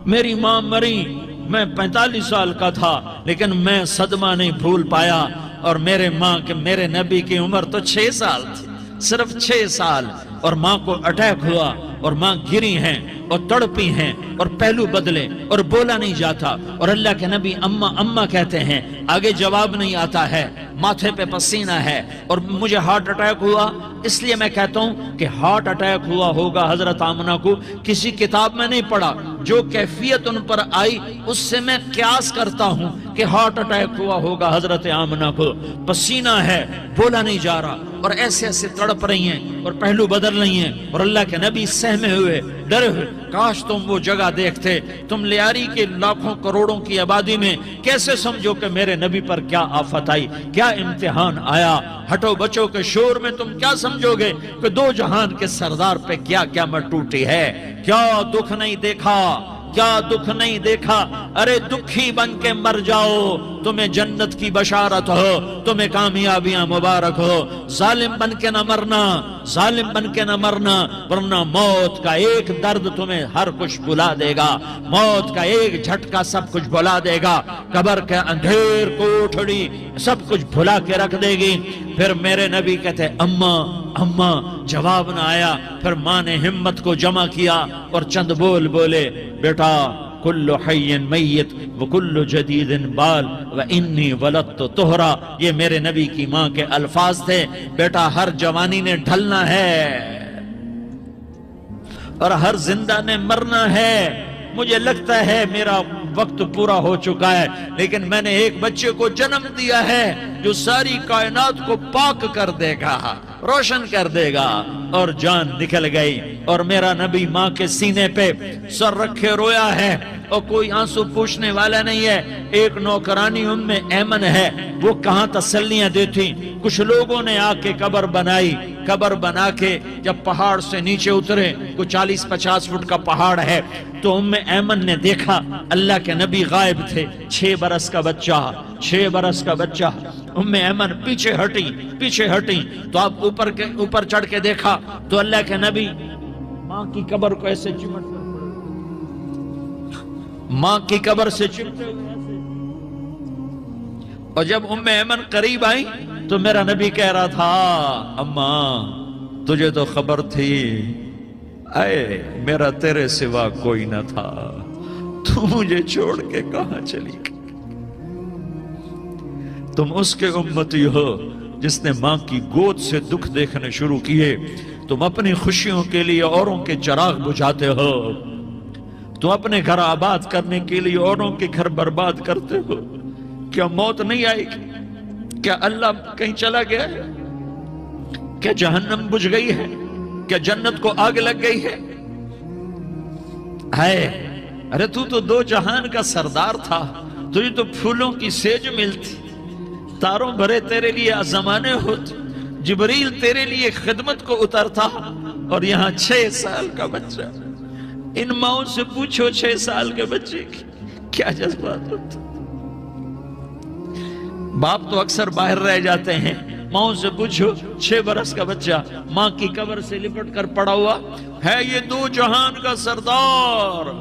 [SPEAKER 1] میری ماں مری، میں 45 سال کا تھا، لیکن میں صدمہ نہیں بھول پایا، اور میرے نبی کی عمر تو 6 سال تھی، صرف 6 سال، اور ماں کو اٹیک ہوا اور ماں گری ہیں اور تڑپی ہیں اور پہلو بدلے اور بولا نہیں جاتا، اور اللہ کے نبی اماں کہتے ہیں، آگے جواب نہیں آتا ہے، ماتھے پہ پسینہ ہے، اور مجھے ہارٹ اٹیک ہوا۔ اس لیے میں کہتا ہوں کہ ہارٹ اٹیک ہوا ہوگا حضرت آمنہ کو، کسی کتاب میں نہیں پڑھا، جو کیفیت ان پر آئی اس سے میں قیاس کرتا ہوں کہ ہارٹ اٹیک ہوا ہوگا حضرت آمنہ کو۔ پسینہ ہے، بولا نہیں جا رہا، اور ایسے تڑپ رہی ہیں اور پہلو بدل رہی ہیں، اور اللہ کے نبی سہمے ہوئے، ڈرے ہوئے۔ کاش تم وہ جگہ دیکھتے، تم لیاری کے لاکھوں کروڑوں کی آبادی میں کیسے سمجھو کہ میرے نبی پر کیا آفت آئی، کیا امتحان آیا۔ ہٹو بچوں کے شور میں تم کیا سمجھو گے کہ 2 جہان کے سردار پہ کیا قیامت ٹوٹی ہے۔ کیا دکھ نہیں دیکھا، کیا دکھ نہیں دیکھا؟ ارے دکھی بن کے مر جاؤ، تمہیں جنت کی بشارت ہو، تمہیں کامیابیاں مبارک ہو۔ ظالم بن کے نہ مرنا، ظالم بن کے نہ مرنا، ورنہ موت کا ایک درد تمہیں ہر کچھ بھلا دے گا، موت کا ایک جھٹکا سب کچھ بھلا دے گا، قبر کے اندھیر کوٹھڑی سب کچھ بھلا کے رکھ دے گی۔ پھر میرے نبی کہتے اماں، جواب نہ آیا۔ پھر ماں نے ہمت کو جمع کیا اور چند بولے، بیٹا کل حی میت وکل جدید بال وانی ولدت طہرا۔ یہ میرے نبی کی ماں کے الفاظ تھے، بیٹا ہر جوانی نے ڈھلنا ہے اور ہر زندہ نے مرنا ہے۔ مجھے لگتا ہے میرا وقت پورا ہو چکا ہے، لیکن میں نے ایک بچے کو جنم دیا ہے جو ساری کائنات کو پاک کر دے گا۔ روشن کر دے گا۔ اور جان نکل گئی، اور میرا نبی ماں کے سینے پہ سر رکھے رویا ہے، اور کوئی آنسو پوچھنے والا نہیں ہے۔ ایک نوکرانی ام ایمن ہے، وہ کہاں تسلیاں دیتی۔ کچھ لوگوں نے آ کے قبر بنائی، قبر بنا کے جب پہاڑ سے نیچے اترے، کوئی 40-50 فٹ کا پہاڑ ہے، تو ام ایمن نے دیکھا اللہ کے نبی غائب تھے، 6 برس کا بچہ، 6 برس کا بچہ۔ ام ایمن پیچھے ہٹی تو آپ اوپر چڑھ کے دیکھا تو اللہ کے نبی ماں کی قبر کو ایسے چمٹ کر ماں کی قبر سے چمٹے ہوئے ایسے۔ اور جب ام ایمن قریب آئی تو میرا نبی کہہ رہا تھا اماں تجھے تو خبر تھی، اے میرا تیرے سوا کوئی نہ تھا، تو مجھے چھوڑ کے کہاں چلی گئی؟ تم اس کے امتی ہو جس نے ماں کی گود سے دکھ دیکھنے شروع کیے۔ تم اپنی خوشیوں کے لیے اوروں کے چراغ بجھاتے ہو، تم اپنے گھر آباد کرنے کے لیے اوروں کے گھر برباد کرتے ہو۔ کیا موت نہیں آئے گی؟ کیا اللہ کہیں چلا گیا ہے؟ کیا جہنم بجھ گئی ہے؟ کیا جنت کو آگ لگ گئی ہے؟ ارے تو 2 جہان کا سردار تھا، تجھے تو پھولوں کی سیج ملتی، تاروں بھرے تیرے لیے زمانے ہوتے، جبریل تیرے لیے خدمت کو اترتا، اور یہاں 6 سال کا بچہ۔ ان ماؤں سے پوچھو 6 سال کے بچے کی کیا جذبات ہوتے۔ باپ تو اکثر باہر رہ جاتے ہیں، ماؤں سے پوچھو 6 برس کا بچہ ماں کی قبر سے لپٹ کر پڑا ہوا ہے۔ یہ 2 جہان کا سردار،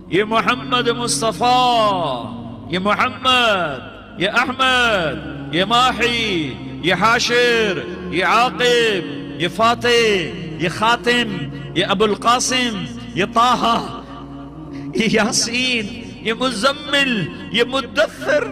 [SPEAKER 1] یہ محمد مصطفیٰ، یہ محمد، یہ احمد، یہ ماحی، یہ حاشر، یہ عاقب، یہ فاتح، یہ خاتم، یہ ابو القاسم، یہ طٰہٰ، یہ یاسین، یہ مزمل، یہ مدثر،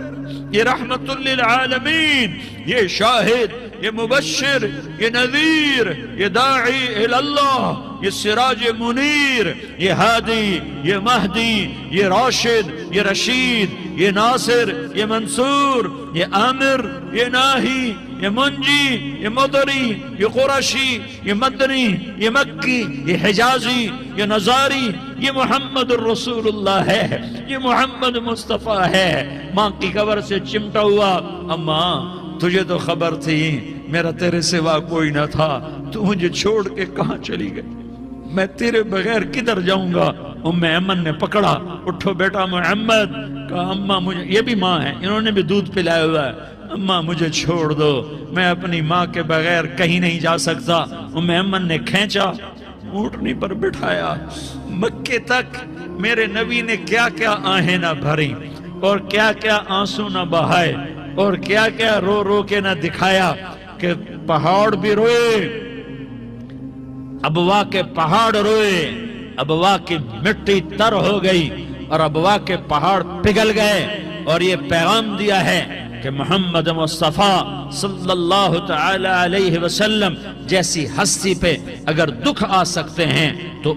[SPEAKER 1] یہ رحمت للعالمین، یہ شاہد، یہ مبشر، یہ نذیر، یہ داعی اللہ، یہ سراج منیر، یہ ہادی، یہ مہدی، یہ راشد، یہ رشید، یہ ناصر، یہ منصور، یہ عامر، یہ ناہی، یہ منجی، یہ مدری، یہ قرشی، یہ مدنی، یہ مکی، یہ حجازی، یہ نظاری، یہ محمد الرسول اللہ ہے، یہ محمد مصطفیٰ ہے۔ ماں کی قبر سے چمٹا ہوا، اماں تجھے تو خبر تھی میرا تیرے سوا کوئی نہ تھا، تو مجھے چھوڑ کے کہاں چلی گئی؟ میں تیرے بغیر کدھر جاؤں گا؟ ام ایمن نے پکڑا، اٹھو بیٹا محمد، کہا اماں مجھے، یہ بھی ماں ہے، انہوں نے بھی دودھ پلایا ہوا ہے، اماں مجھے چھوڑ دو، میں اپنی ماں کے بغیر کہیں نہیں جا سکتا۔ ام ایمن نے کھینچا، اونٹنی پر بٹھایا، مکے تک میرے نبی نے کیا کیا آہیں نہ بھری، اور کیا کیا آنسو نہ بہائے، اور کیا کیا رو رو کے نہ دکھایا کہ پہاڑ بھی روئے، ابوا کے پہاڑ روئے، ابوا کی مٹی تر ہو گئی، اور ابوا کے پہاڑ پگھل گئے، اور یہ پیغام دیا ہے کہ محمد مصطفیٰ صلی اللہ تعالی علیہ وسلم جیسی ہستی پہ اگر دکھ آ سکتے ہیں تو